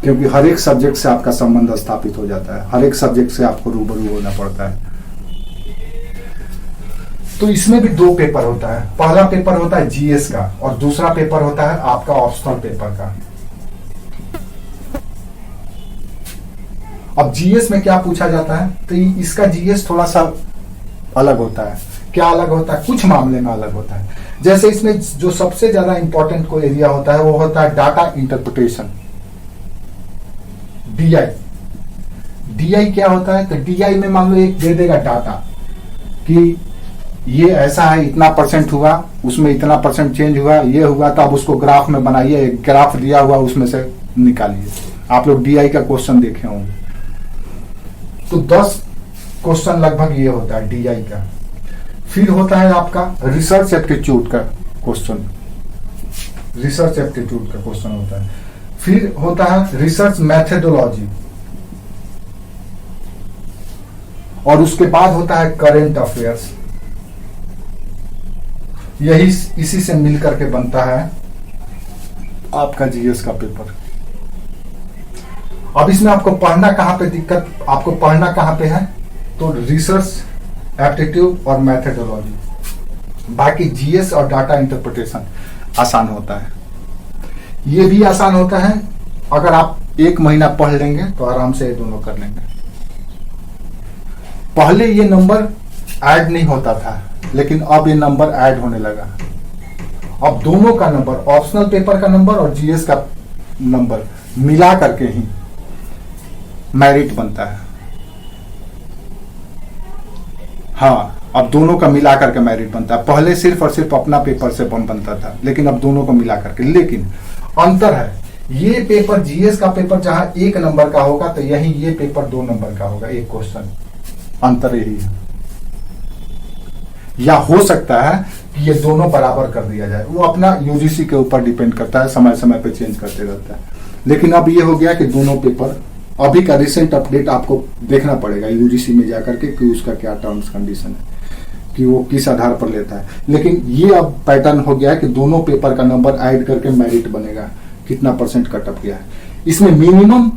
क्योंकि हर एक सब्जेक्ट से आपका संबंध स्थापित हो जाता है, हर एक सब्जेक्ट से आपको रूबरू होना पड़ता है। तो इसमें भी 2 पेपर होता है, पहला पेपर होता है GS का और दूसरा पेपर होता है आपका ऑप्शनल पेपर का। अब GS में क्या पूछा जाता है, तो इसका GS थोड़ा सा अलग होता है। क्या अलग होता है? कुछ मामले में अलग होता है। जैसे इसमें जो सबसे ज्यादा इंपॉर्टेंट कोई एरिया होता है वो होता है डाटा इंटरप्रिटेशन, DI क्या होता है? तो DI में मान लो एक दे देगा डाटा कि ये ऐसा है, इतना परसेंट हुआ, उसमें इतना परसेंट चेंज हुआ, ये हुआ, तो अब उसको ग्राफ में बनाइए, एक ग्राफ दिया हुआ उसमें से निकालिए। आप लोग डीआई का क्वेश्चन देखे होंगे, तो 10 क्वेश्चन लगभग ये होता है डीआई का। फिर होता है आपका रिसर्च एप्टीट्यूड का क्वेश्चन, रिसर्च एप्टीट्यूड का क्वेश्चन होता है। फिर होता है रिसर्च मैथडोलॉजी, और उसके बाद होता है करेंट अफेयर्स। यही इसी से मिलकर के बनता है आपका जीएस का पेपर। अब इसमें आपको पढ़ना कहां पे दिक्कत, आपको पढ़ना कहां पे है, तो रिसर्च एप्टीट्यूड और मैथडोलॉजी। बाकी जीएस और डाटा इंटरप्रिटेशन आसान होता है। ये भी आसान होता है, अगर आप 1 महीना पढ़ लेंगे तो आराम से ये दोनों कर लेंगे। पहले ये नंबर ऐड नहीं होता था, लेकिन अब ये नंबर ऐड होने लगा। अब दोनों का नंबर, ऑप्शनल पेपर का नंबर और जीएस का नंबर मिला करके ही मेरिट बनता है। हाँ, अब दोनों का मिला करके मेरिट बनता है। पहले सिर्फ और सिर्फ अपना पेपर से बनता था, लेकिन अब दोनों को मिला करके। लेकिन अंतर है, ये पेपर जीएस का पेपर जहां 1 नंबर का होगा, तो यही ये पेपर 2 नंबर का होगा, एक क्वेश्चन। अंतर यही है। या हो सकता है कि ये दोनों बराबर कर दिया जाए, वो अपना यूजीसी के ऊपर डिपेंड करता है, समय समय पे चेंज करते रहता है। लेकिन अब ये हो गया कि दोनों पेपर, अभी का रिसेंट अपडेट आपको देखना पड़ेगा यूजीसी में जाकर के कि उसका क्या टर्म्स कंडीशन है, कि वो किस आधार पर लेता है। लेकिन ये अब पैटर्न हो गया है कि दोनों पेपर का नंबर ऐड करके मेरिट बनेगा, कितना परसेंट कटअप गया है। इसमें मिनिमम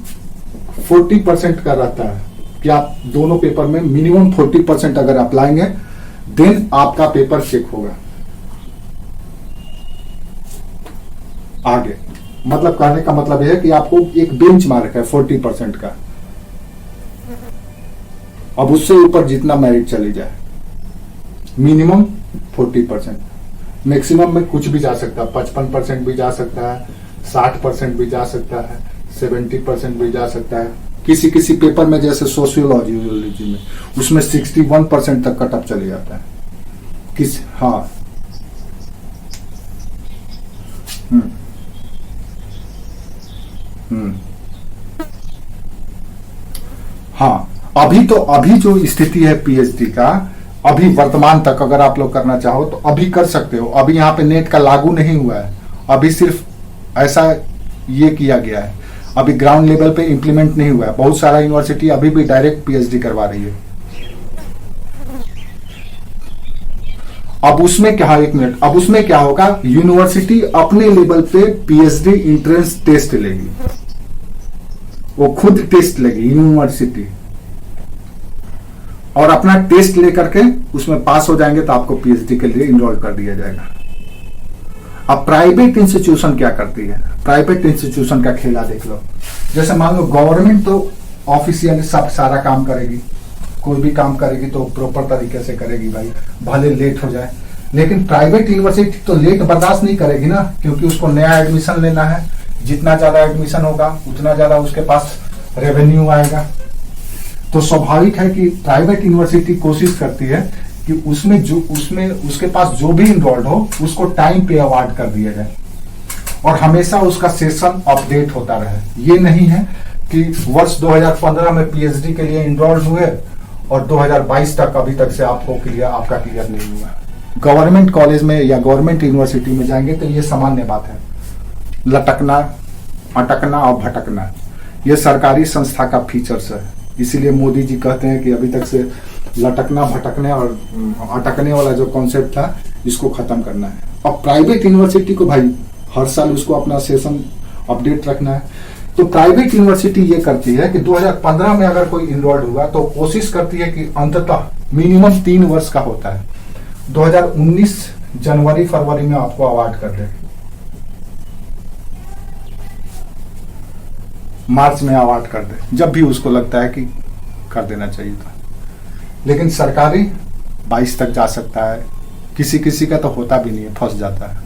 40% का रहता है कि आप दोनों पेपर में मिनिमम 40% अगर आप लाएंगे, देन आपका पेपर चेक होगा आगे। मतलब कहने का मतलब यह है कि आपको एक बेंच मार्क है 40% का, अब उससे ऊपर जितना मेरिट चली जाए, मिनिमम 40%, मैक्सिमम में कुछ भी जा सकता है, 55% भी जा सकता है, 60% भी जा सकता है, 70% भी जा सकता है। किसी किसी पेपर में जैसे सोशियोलॉजी में, उसमें 61% तक कटअप चले जाता है। हाँ, हाँ, अभी जो स्थिति है पीएचडी का, अभी वर्तमान तक अगर आप लोग करना चाहो तो अभी कर सकते हो। अभी यहाँ पे नेट का लागू नहीं हुआ है, अभी सिर्फ ऐसा ये किया गया है, अभी ग्राउंड लेवल पे इंप्लीमेंट नहीं हुआ है। बहुत सारा यूनिवर्सिटी अभी भी डायरेक्ट पीएचडी करवा रही है। अब उसमें क्या है, 1 मिनट, अब उसमें क्या होगा, यूनिवर्सिटी अपने लेवल पे पीएचडी एंट्रेंस टेस्ट लेगी, वो खुद टेस्ट लेगी यूनिवर्सिटी, और अपना टेस्ट लेकर के उसमें पास हो जाएंगे तो आपको पीएचडी के लिए इनरोल कर दिया जाएगा। अब प्राइवेट इंस्टीट्यूशन क्या करती है, प्राइवेट इंस्टीट्यूशन का खेला देख लो। जैसे मान लो गवर्नमेंट तो ऑफिशियल सब सारा काम करेगी, कोई भी काम करेगी तो प्रॉपर तरीके से करेगी भाई, भले लेट हो जाए। लेकिन प्राइवेट यूनिवर्सिटी तो लेट बर्दाश्त नहीं करेगी ना, क्योंकि उसको नया एडमिशन लेना है। जितना ज्यादा एडमिशन होगा उतना ज्यादा उसके पास रेवेन्यू आएगा। तो स्वाभाविक है कि प्राइवेट यूनिवर्सिटी कोशिश करती है कि उसमें उसके पास जो भी इनरोल्ड हो उसको टाइम पे अवार्ड कर दिया जाए, और हमेशा उसका सेशन अपडेट होता रहे। ये नहीं है कि वर्ष 2015 में पीएचडी के लिए इनरोल्ड हुए और 2022 तक अभी तक से आपका क्लियर नहीं हुआ। गवर्नमेंट कॉलेज में या गवर्नमेंट यूनिवर्सिटी में जाएंगे तो ये सामान्य बात है, लटकना, अटकना और भटकना, ये सरकारी संस्था का फीचर्स है। इसीलिए मोदी जी कहते हैं कि अभी तक से लटकना, भटकने और अटकने वाला जो कॉन्सेप्ट था, इसको खत्म करना है। अब प्राइवेट यूनिवर्सिटी को भाई हर साल उसको अपना सेशन अपडेट रखना है। तो प्राइवेट यूनिवर्सिटी ये करती है कि 2015 में अगर कोई इनरोल्ड हुआ तो कोशिश करती है कि अंततः मिनिमम 3 वर्ष का होता है, 2019 जनवरी फरवरी में आपको अवार्ड कर दे, मार्च में अवार्ड कर दे, जब भी उसको लगता है कि कर देना चाहिए था। लेकिन सरकारी 22 तक जा सकता है, किसी किसी का तो होता भी नहीं है, फंस जाता है।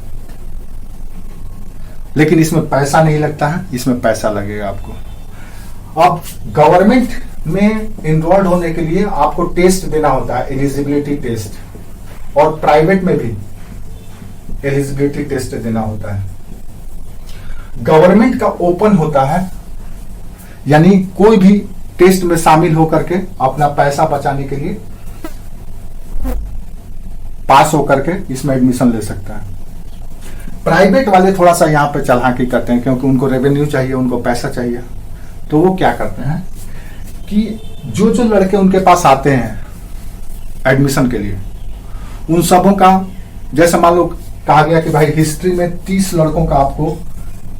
लेकिन इसमें पैसा नहीं लगता है, इसमें पैसा लगेगा आपको। अब गवर्नमेंट में इनरोल्ड होने के लिए आपको टेस्ट देना होता है, एलिजिबिलिटी टेस्ट। और प्राइवेट में भी एलिजिबिलिटी टेस्ट देना होता है। गवर्नमेंट का ओपन होता है, यानी कोई भी टेस्ट में शामिल होकर के अपना पैसा बचाने के लिए पास होकर के इसमें एडमिशन ले सकता है। प्राइवेट वाले थोड़ा सा यहाँ पे चालाकी करते हैं, क्योंकि उनको रेवेन्यू चाहिए, उनको पैसा चाहिए। तो वो क्या करते हैं कि जो जो लड़के उनके पास आते हैं एडमिशन के लिए, उन सबों का, जैसे मान लो कहा गया कि भाई हिस्ट्री में 30 लड़कों का आपको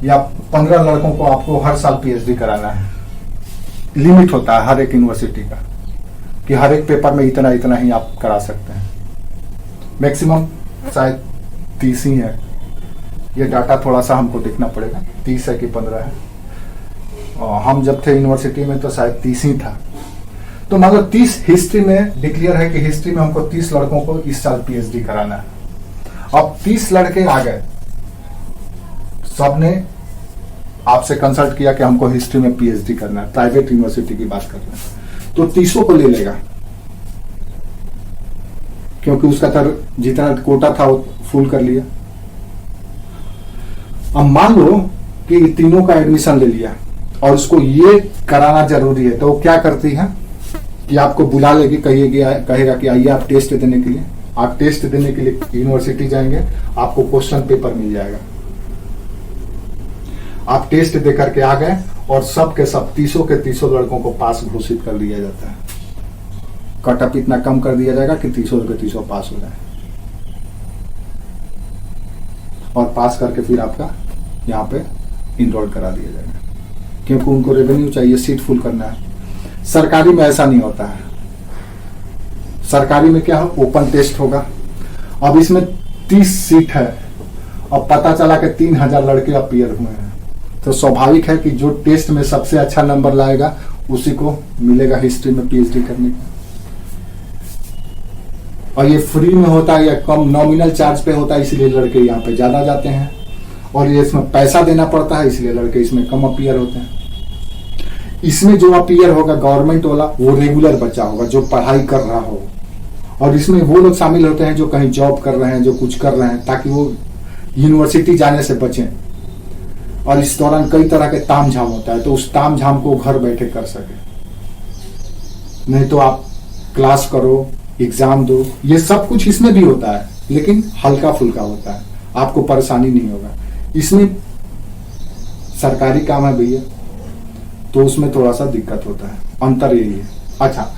या 15 लड़कों को आपको हर साल पीएचडी कराना है। लिमिट होता है हर एक यूनिवर्सिटी का कि हर एक पेपर में इतना इतना ही आप करा सकते हैं। मैक्सिमम शायद 30 ही है, ये डाटा थोड़ा सा हमको देखना पड़ेगा 30 है कि 15 है। और हम जब थे यूनिवर्सिटी में तो शायद 30 ही था। तो मान लो 30 हिस्ट्री में डिक्लेयर है कि हिस्ट्री में हमको 30 लड़कों को इस साल पीएचडी कराना है। अब 30 लड़के आ गए, सबने आपसे कंसल्ट किया कि हमको हिस्ट्री में पीएचडी करना है, प्राइवेट यूनिवर्सिटी की बात कर रहे हैं, तो 30 को ले लेगा, क्योंकि उसका तर जितना कोटा था वो फुल कर लिया। अब मान लो कि तीनों का एडमिशन ले लिया और उसको ये कराना जरूरी है, तो वो क्या करती है कि आपको बुला लेगी, कहेगा कि आइए आप टेस्ट देने के लिए। आप टेस्ट देने के लिए यूनिवर्सिटी जाएंगे, आपको क्वेश्चन पेपर मिल जाएगा। आप टेस्ट दे करके आ गए और सब के सब 30 के 30 लड़कों को पास घोषित कर दिया जाता है। कट ऑफ इतना कम कर दिया जाएगा कि 30 के 30 पास हो जाए, और पास करके फिर आपका यहाँ पे इनरोल करा दिया जाएगा, क्योंकि उनको रेवेन्यू चाहिए, सीट फुल करना है। सरकारी में ऐसा नहीं होता है। सरकारी में क्या है, ओपन टेस्ट होगा। अब इसमें 30 सीट है और पता चला कि 3000 लड़के अपीयर हुए हैं, तो स्वाभाविक है कि जो टेस्ट में सबसे अच्छा नंबर लाएगा उसी को मिलेगा हिस्ट्री में पीएचडी करने का। और ये फ्री में होता है या कम नॉमिनल चार्ज पे होता है, इसलिए लड़के यहाँ पे ज्यादा जाते हैं। और ये इसमें पैसा देना पड़ता है, इसलिए लड़के इसमें कम अपीयर होते हैं। इसमें जो अपीयर होगा गवर्नमेंट वाला, वो रेगुलर बच्चा होगा जो पढ़ाई कर रहा हो, और इसमें वो लोग शामिल होते हैं जो कहीं जॉब कर रहे हैं, जो कुछ कर रहे हैं, ताकि वो यूनिवर्सिटी जाने से बचें। और इस दौरान कई तरह के ताम झाम होता है, तो उस ताम झाम को घर बैठे कर सके। नहीं तो आप क्लास करो, एग्जाम दो, ये सब कुछ इसमें भी होता है, लेकिन हल्का फुल्का होता है, आपको परेशानी नहीं होगा। इसमें सरकारी काम है भैया, तो उसमें थोड़ा सा दिक्कत होता है, अंतर यही है। अच्छा,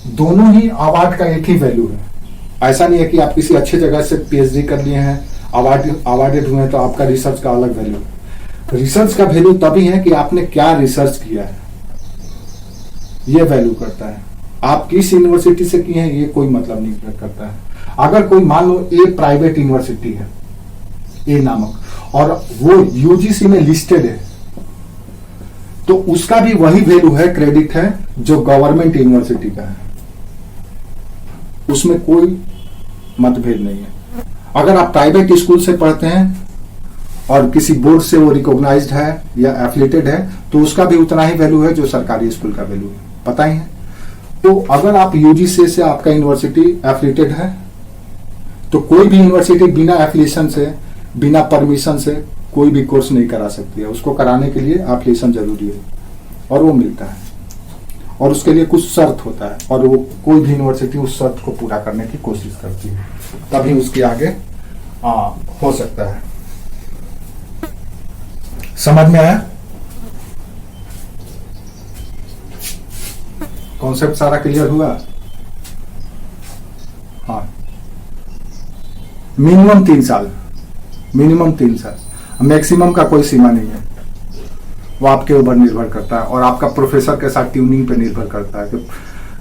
दोनों ही अवार्ड का एक ही वैल्यू है। ऐसा नहीं है कि आप किसी अच्छे जगह से पीएचडी कर लिए हैं, अवार्डेड हुए हैं, तो आपका रिसर्च का अलग वैल्यू। रिसर्च का वैल्यू तभी है कि आपने क्या रिसर्च किया है, ये वैल्यू करता है। आप किस यूनिवर्सिटी से किए हैं ये कोई मतलब नहीं करता है। अगर कोई मान लो ए प्राइवेट यूनिवर्सिटी है, ए नामक, और वो यूजीसी में लिस्टेड है, तो उसका भी वही वैल्यू है, क्रेडिट है, जो गवर्नमेंट यूनिवर्सिटी का है। उसमें कोई मतभेद नहीं है। अगर आप प्राइवेट स्कूल से पढ़ते हैं और किसी बोर्ड से वो रिकॉग्नाइज्ड है या एफिलिएटेड है, तो उसका भी उतना ही वैल्यू है जो सरकारी स्कूल का वैल्यू है, पता ही है। तो अगर आप यूजीसी से आपका यूनिवर्सिटी एफिलिएटेड है, तो कोई भी यूनिवर्सिटी बिना एफिलिएशन से, बिना परमिशन से कोई भी कोर्स नहीं करा सकती है। उसको कराने के लिए एफिलिएशन जरूरी है, और वो मिलता है, और उसके लिए कुछ शर्त होता है, और वो कोई भी यूनिवर्सिटी उस शर्त को पूरा करने की कोशिश करती है, तभी उसके आगे हो सकता है। समझ में आया? कॉन्सेप्ट सारा क्लियर हुआ? हाँ, मिनिमम 3 साल, मिनिमम 3 साल, मैक्सिमम का कोई सीमा नहीं है। वो आपके ऊपर निर्भर करता है, और आपका प्रोफेसर के साथ ट्यूनिंग पे निर्भर करता है।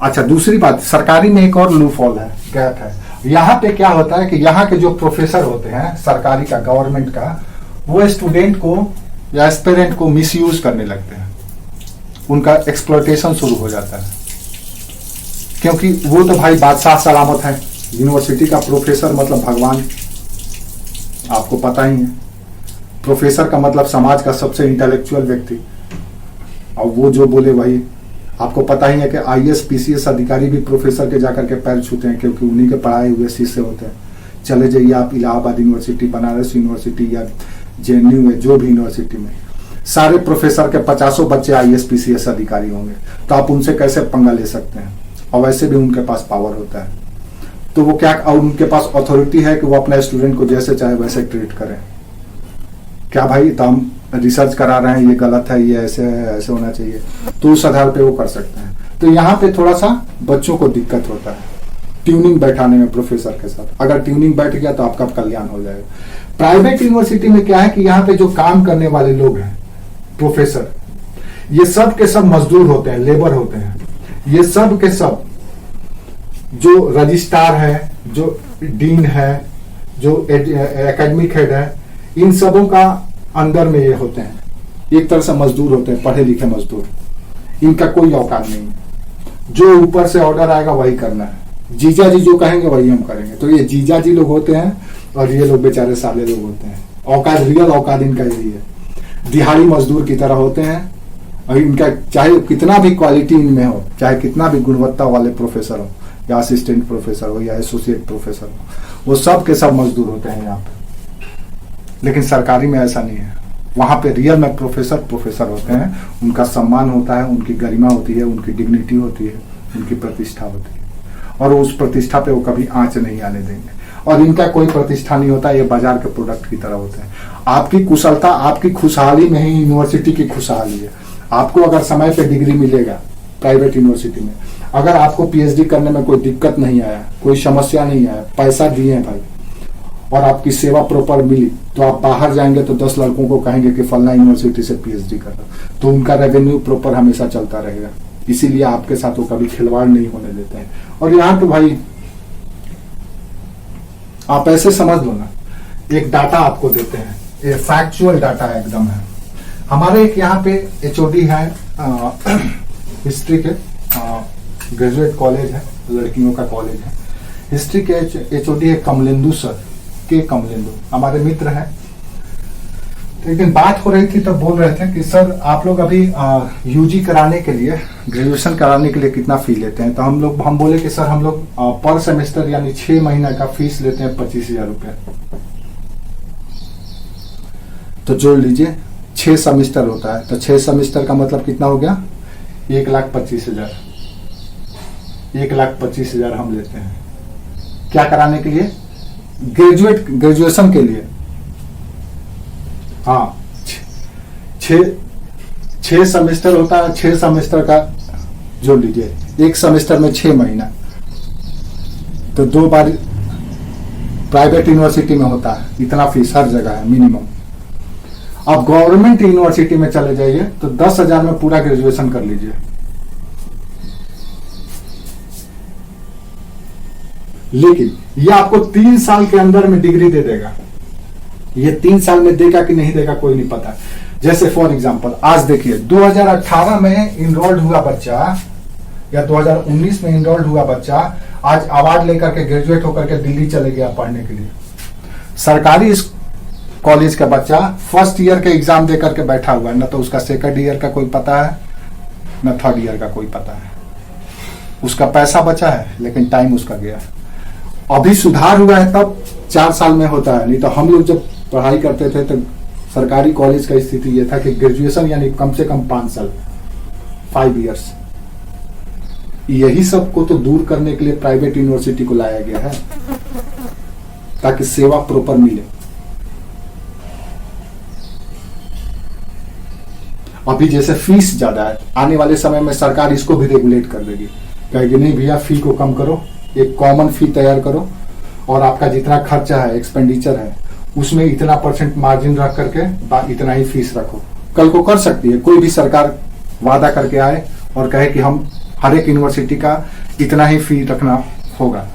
अच्छा, दूसरी बात, सरकारी में एक और लूपहोल है, गैप है। यहाँ पे क्या होता है कि यहाँ के जो प्रोफेसर होते हैं सरकारी का, गवर्नमेंट का, वो स्टूडेंट को या एस्पिरेंट को मिसयूज करने लगते हैं, उनका एक्सप्लॉयटेशन शुरू हो जाता है। क्योंकि वो तो भाई बादशाह सलामत है, यूनिवर्सिटी का प्रोफेसर मतलब भगवान, आपको पता ही है। प्रोफेसर का मतलब समाज का सबसे इंटेलेक्चुअल व्यक्ति, और वो जो बोले वही। आपको पता ही है कि आईएएस पीसीएस अधिकारी भी प्रोफेसर के जाकर के पैर छूते हैं, क्योंकि उन्हीं के पढ़ाए हुए शिष्य होते हैं। चले जाइए आप इलाहाबाद यूनिवर्सिटी, बनारस यूनिवर्सिटी या JNU में, जो भी यूनिवर्सिटी में, सारे प्रोफेसर के 50 बच्चे IAS PCS अधिकारी होंगे, तो आप उनसे कैसे पंगा ले सकते हैं? और वैसे भी उनके पास पावर होता है, तो वो क्या, और उनके पास अथॉरिटी है कि वो अपने स्टूडेंट को जैसे चाहे वैसे ट्रीट करें। क्या भाई, तो हम रिसर्च करा रहे हैं, ये गलत है, ये ऐसे है, ऐसे होना चाहिए, तो उस आधार पे वो कर सकते हैं। तो यहाँ पे थोड़ा सा बच्चों को दिक्कत होता है ट्यूनिंग बैठाने में प्रोफेसर के साथ। अगर ट्यूनिंग बैठ गया तो आपका कल्याण हो जाएगा। प्राइवेट यूनिवर्सिटी में क्या है कि यहाँ पे जो काम करने वाले लोग हैं, प्रोफेसर, ये सब के सब मजदूर होते हैं, लेबर होते हैं। ये सब के सब जो रजिस्ट्रार है, जो डीन है, जो एकेडमिक हेड है, इन सबों का अंदर में ये होते हैं, एक तरह से मजदूर होते हैं, पढ़े लिखे मजदूर। इनका कोई औकात नहीं है। जो ऊपर से ऑर्डर आएगा वही करना है, जीजा जी जो कहेंगे वही हम करेंगे। तो ये जीजा जी लोग होते हैं और ये लोग बेचारे साले लोग होते हैं। औकात, रियल औकात इनका यही है, दिहाड़ी मजदूर की तरह होते हैं। और इनका चाहे कितना भी क्वालिटी इनमें हो, चाहे कितना भी गुणवत्ता वाले प्रोफेसर हो, या असिस्टेंट प्रोफेसर हो, या एसोसिएट प्रोफेसर हो, वो सब के सब मजदूर होते हैं यहाँ पे। लेकिन सरकारी में ऐसा नहीं है। वहां पे रियल में प्रोफेसर होते हैं, उनका सम्मान होता है, उनकी गरिमा होती है, उनकी डिग्निटी होती है, उनकी प्रतिष्ठा होती है, और उस प्रतिष्ठा पे वो कभी आंच नहीं आने देंगे। और इनका कोई प्रतिष्ठा नहीं होता, ये बाजार के प्रोडक्ट की तरह होते हैं। आपकी कुशलता, आपकी खुशहाली में ही यूनिवर्सिटी की खुशहाली है। आपको अगर समय पे डिग्री मिलेगा प्राइवेट यूनिवर्सिटी में, अगर आपको PhD करने में कोई दिक्कत नहीं आया, कोई समस्या नहीं आया, पैसा दिए भाई, और आपकी सेवा प्रॉपर मिली, तो आप बाहर जाएंगे तो 10 लड़कों को कहेंगे कि फलना यूनिवर्सिटी से PhD कर रहा, तो उनका रेवेन्यू प्रॉपर हमेशा चलता रहेगा। इसीलिए आपके साथ वो कभी खिलवाड़ नहीं होने देते हैं। और यहाँ तो भाई आप ऐसे समझ लो ना, एक डाटा आपको देते हैं, ये फैक्चुअल डाटा एकदम है। हमारे एक यहाँ पे HOD है, हिस्ट्री के, ग्रेजुएट कॉलेज है, लड़कियों का कॉलेज है। हिस्ट्री के HOD है कमलेंदु सर, के कमलेंदु, हमारे मित्र हैं। लेकिन बात हो रही थी तब बोल रहे थे कि सर आप लोग अभी UG कराने के लिए, ग्रेजुएशन कराने के लिए कितना फी लेते हैं? तो हम बोले कि सर हम लोग पर सेमेस्टर यानी 6 महीने का फीस लेते हैं 25,000 रुपये। तो जोड़ लीजिए, 6 सेमेस्टर होता है, तो 6 सेमेस्टर का मतलब कितना हो गया? 1,25,000। 1,25,000 हम लेते हैं क्या कराने के लिए? ग्रेजुएशन के लिए। हाँ, 6 सेमेस्टर होता है, 6 सेमेस्टर का जोड़ लीजिए, एक सेमेस्टर में 6 महीना, तो 2 बार प्राइवेट यूनिवर्सिटी में होता है, इतना फीस हर जगह है मिनिमम। अब गवर्नमेंट यूनिवर्सिटी में चले जाइए तो 10,000 में पूरा ग्रेजुएशन कर लीजिए। लेकिन ये आपको 3 साल के अंदर में डिग्री दे देगा। ये 3 साल में देगा कि नहीं देगा कोई नहीं पता। जैसे फॉर एग्जांपल आज देखिए, 2018 में इनरोल्ड हुआ बच्चा या 2019 में इनरोल्ड हुआ बच्चा आज अवार्ड लेकर के, ग्रेजुएट होकर के दिल्ली चले गया पढ़ने के लिए। सरकारी कॉलेज का बच्चा फर्स्ट ईयर के एग्जाम देकर के बैठा हुआ है, न तो उसका सेकंड ईयर का कोई पता है, न थर्ड ईयर का कोई पता है। उसका पैसा बचा है लेकिन टाइम उसका गया है। अभी सुधार हुआ है तब 4 साल में होता है, नहीं तो हम लोग जब पढ़ाई करते थे तो सरकारी कॉलेज का स्थिति यह था कि ग्रेजुएशन यानी कम से कम 5 साल, 5 इयर्स। यही सब को तो दूर करने के लिए प्राइवेट यूनिवर्सिटी को लाया गया है, ताकि सेवा प्रॉपर मिले। अभी जैसे फीस ज्यादा है, आने वाले समय में सरकार इसको भी रेगुलेट कर देगी, कहेगी नहीं भैया फी को कम करो, एक कॉमन फी तैयार करो, और आपका जितना खर्चा है, एक्सपेंडिचर है, उसमें इतना % मार्जिन रख करके इतना ही फीस रखो। कल को कर सकती है कोई भी सरकार वादा करके आए और कहे कि हम हर एक यूनिवर्सिटी का इतना ही फी रखना होगा,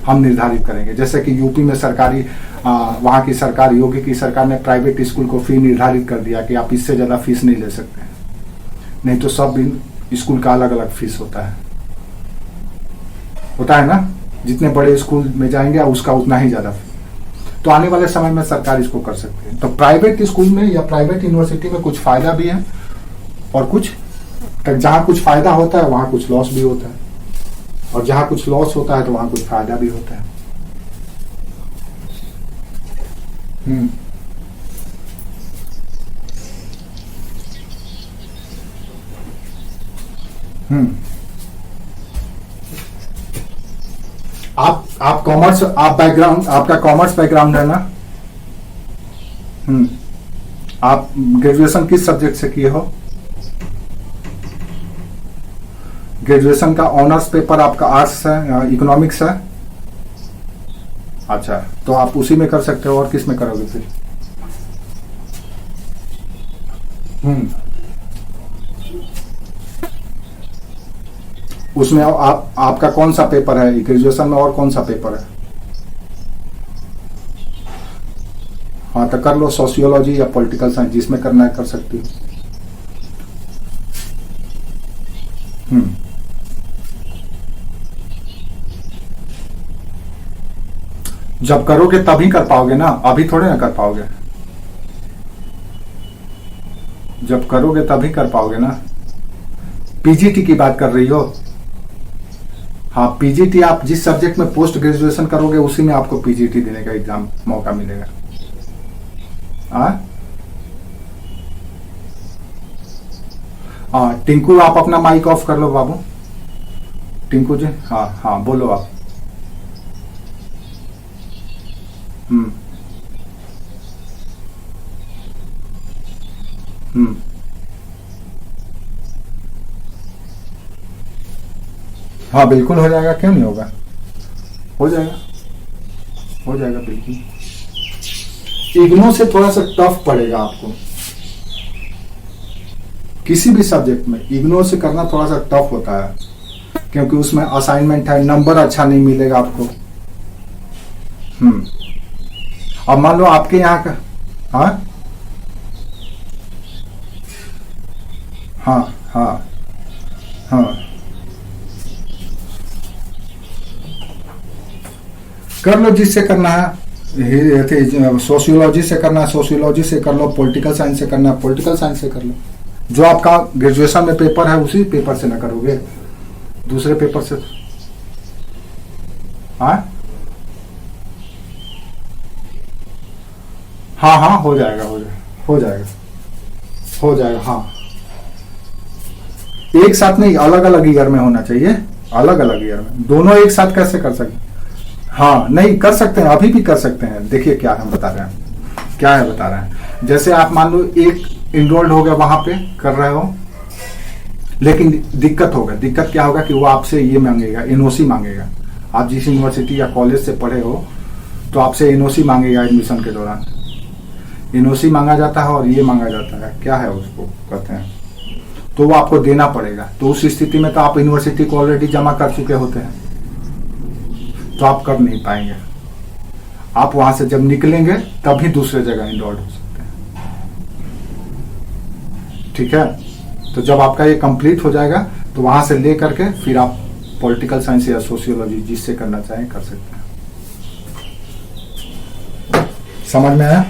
हम निर्धारित करेंगे। जैसे कि यूपी में सरकारी वहां की सरकार, योगी की सरकार ने प्राइवेट स्कूल को फी निर्धारित कर दिया कि आप इससे ज्यादा फीस नहीं ले सकते, नहीं तो सब स्कूल का अलग अलग फीस होता है ना। जितने बड़े स्कूल में जाएंगे उसका उतना ही ज्यादा फी। तो आने वाले समय में सरकार इसको कर सकती है। तो प्राइवेट स्कूल में या प्राइवेट यूनिवर्सिटी में कुछ फायदा भी है और कुछ, जहां कुछ फायदा होता है वहां कुछ लॉस भी होता है, और जहां कुछ लॉस होता है तो वहां कुछ फायदा भी होता है। हम्म हम्म आप कॉमर्स, आप बैकग्राउंड, आपका कॉमर्स बैकग्राउंड है ना? हम्म आप ग्रेजुएशन किस सब्जेक्ट से किए हो? ग्रेजुएशन का ऑनर्स पेपर आपका आर्ट्स है, इकोनॉमिक्स है? अच्छा, तो आप उसी में कर सकते हो, और किस में करोगे फिर? हम्म उसमें आप, आपका कौन सा पेपर है ग्रेजुएशन में, और कौन सा पेपर है? हाँ, तो कर लो सोशियोलॉजी या पॉलिटिकल साइंस, जिसमें करना है कर सकती हो। हम्म जब करोगे तभी कर पाओगे ना, अभी थोड़े ना कर पाओगे। जब करोगे तभी कर पाओगे ना। पीजीटी की बात कर रही हो? हाँ, पीजीटी आप जिस सब्जेक्ट में पोस्ट ग्रेजुएशन करोगे उसी में आपको पीजीटी देने का एग्जाम मौका मिलेगा। हाँ हाँ, टिंकू आप अपना माइक ऑफ कर लो बाबू। टिंकू जी, हाँ हाँ बोलो आप। हम्म हम्म हाँ बिल्कुल हो जाएगा, क्यों नहीं होगा? हो जाएगा, हो जाएगा बिल्कुल। इग्नो से थोड़ा सा टफ पड़ेगा आपको, किसी भी सब्जेक्ट में इग्नो से करना थोड़ा सा टफ होता है, क्योंकि उसमें असाइनमेंट है, नंबर अच्छा नहीं मिलेगा आपको। हम्म अब मान लो आपके यहाँ का, हाँ हाँ हाँ हाँ, कर लो जिससे करना है। सोशियोलॉजी से करना है सोशियोलॉजी से कर लो, पॉलिटिकल साइंस से करना है पॉलिटिकल साइंस से कर लो। जो आपका ग्रेजुएशन में पेपर है उसी पेपर से ना करोगे, दूसरे पेपर से। हाँ हाँ हाँ, हो जाएगा हो जाएगा हो जाएगा हो जाएगा। हाँ, एक साथ नहीं, अलग अलग ईयर में होना चाहिए, अलग अलग ईयर में। दोनों एक साथ कैसे कर सकते? हाँ नहीं, कर सकते हैं, अभी भी कर सकते हैं। देखिए क्या हम बता रहे हैं, क्या है बता रहे हैं। जैसे आप मान लो एक इनरोल्ड हो गया, वहां पे कर रहे हो, लेकिन दिक्कत होगा। दिक्कत क्या होगा कि वो आपसे ये मांगेगा, एनओसी मांगेगा। आप जिस यूनिवर्सिटी या कॉलेज से पढ़े हो तो आपसे एनओसी मांगेगा एडमिशन के दौरान। एनओसी मांगा जाता है और ये मांगा जाता है, क्या है उसको कहते हैं, तो वो आपको देना पड़ेगा। तो उस स्थिति में तो आप यूनिवर्सिटी को ऑलरेडी जमा कर चुके होते हैं, तो आप कर नहीं पाएंगे। आप वहां से जब निकलेंगे तभी दूसरे जगह इनरोल्ड हो सकते हैं। ठीक है, तो जब आपका ये कंप्लीट हो जाएगा तो वहां से ले करके फिर आप पॉलिटिकल साइंस या सोशियोलॉजी जिससे करना चाहें कर सकते हैं। समझ में आया?